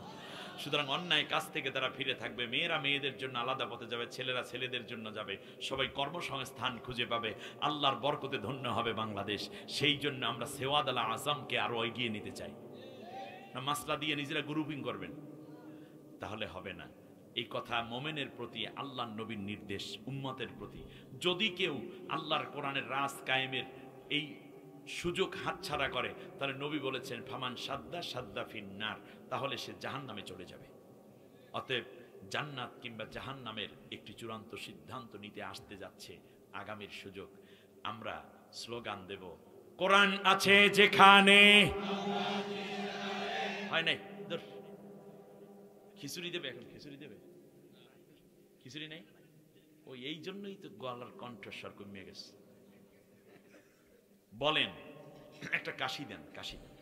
সুতরাং অন্যায় কাজ থেকে তারা ফিরে থাকবে। মেয়েরা মেয়েদের জন্য আলাদা পথে যাবে, ছেলেরা ছেলেদের জন্য যাবে, সবাই কর্মসংস্থান খুঁজে পাবে। আল্লাহর বরকতে ধন্য হবে বাংলাদেশ। সেই জন্য আমরা সেওয়াদ আল আজমকে আরো এগিয়ে নিতে চাই না। মাসলা দিয়ে নিজেরা গ্রুপিং করবেন তাহলে হবে না। এই কথা মোমেনের প্রতি, আল্লাহর নবীর নির্দেশ উম্মতের প্রতি। যদি কেউ আল্লাহর কোরআনের রাজ কায়েমের এই সুযোগ হাতছাড়া করে, তাহলে নবী বলেছেন ফামান সাদ্দা সাদ্দা ফিন্নার, তাহলে সে জাহান্নামে চলে যাবে। অতএব জান্নাত কিংবা জাহান্নামের একটি চূড়ান্ত সিদ্ধান্ত নিতে আসতে যাচ্ছে আগামীর সুযোগ। আমরা স্লোগান দেব, কোরআন আছে যেখানে। হয় নাই? খিচুড়ি দেবে, এখন খিচুড়ি দেবে, খিচুড়ি নেই। ওই এই জন্যই তো গলার কণ্ঠস্বর কমিয়ে গেছে। বলেন, একটা কাশি দেন, কাশি দেন।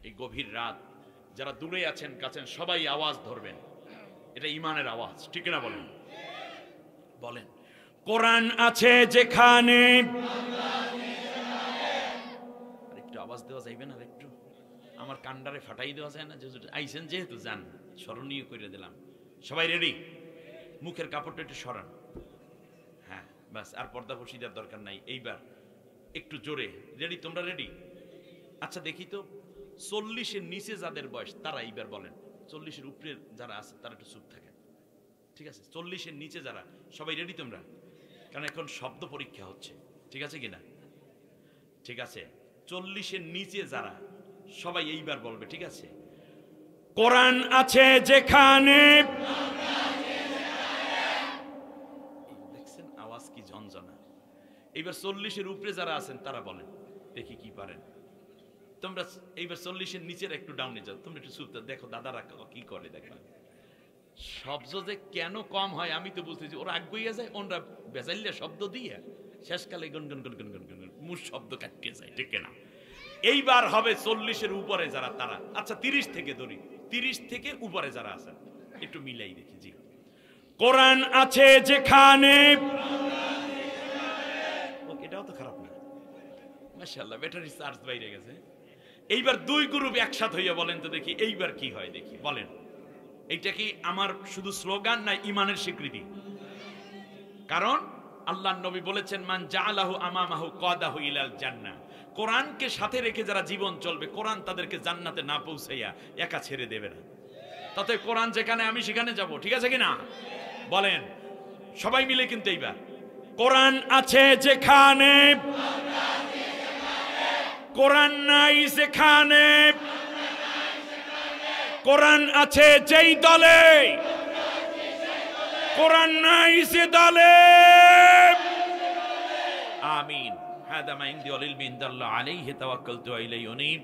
এই গভীর রাত যারা দূরে আছেন কাছেন সবাই আওয়াজ ধরবেন, এটা ইমানের আওয়াজ, ঠিক না? বলেন বলেন, কোরআন আছে যেখানে। একটু আওয়াজ দেওয়া যাইবে না? একটু আমার কান্ডারে ফাটাই দেওয়া যায় না? আইসেন যেহেতু যান, স্মরণীয় করে দিলাম। সবাই রেডি? মুখের কাপড়টা একটু সরান। হ্যাঁ বাস, আর পর্দা বসি দেওয়ার দরকার নাই। এইবার একটু জোরে। রেডি? তোমরা রেডি? আচ্ছা দেখি তো, 40-এর নিচে যাদের বয়স তারা এইবার বলেন। 40-এর উপরে যারা আছে তারা একটু চুপ থাকেন, ঠিক আছে? 40-এর নিচে যারা, সবাই রেডি তোমরা? কারণ এখন শব্দ পরীক্ষা হচ্ছে, ঠিক আছে কিনা? ঠিক আছে, 40-এর নিচে যারা সবাই এইবার বলবে, ঠিক আছে? কোরআন আছে যেখানে। দেখছেন আওয়াজ কি ঝনঝনা? এইবার 40-এর উপরে যারা আছেন তারা বলেন, দেখি কি পারেন তোমরা। এইবার 40-এর নিচের একটু ডাউনে যাও, তোমরা একটু চুপ দেখো দাদারা কি করে। দেখবা শব্দ যে কেন কম হয় আমি তো বুঝতেছি। ওরা আগুইয়া যায়, ওনরা বেজাইলে শব্দ দিয়ে শেষকালে গনগন গনগন গনগন মুখ শব্দ কাটিয়ে যায়, ঠিক না? এইবার হবে 40-এর উপরে যারা তারা। আচ্ছা 30 থেকে ধরি, 30 থেকে উপরে যারা আছেন একটু মিলাই দেখি। জি, কোরআন আছে যেখানে। এটাও তো খারাপ না, মাশাআল্লাহ, ব্যাটারি চার্জ বাইরে গেছে। এইবার দুই গ্রুপ একসাথে হইয়া বলেন তো দেখি এইবার কি হয়, দেখি বলেন। এইটা কি আমার শুধু স্লোগান না ইমানের স্বীকৃতি? কারণ আল্লাহর নবী বলেছেন মান জাআলাহু আমামাহু কাদাহু ইলাল জান্নাহ। কোরআনকে সাথে রেখে যারা জীবন চলবে, কোরআন তাদেরকে জান্নাতে না পৌঁছাইয়া একা ছেড়ে দেবে না। তাতে কোরআন যেখানে আমি সেখানে যাব, ঠিক আছে কিনা? বলেন সবাই মিলে। কিন্তু এইবার কোরআন আছে যেখানে, কোরআন নাই সেখানে। কোরআন আছে যেই দলে, কোরআন নাই সে দালে আমিন। هذا ما عندي وللعلم عند الله عليه توكلت وإليه أنيب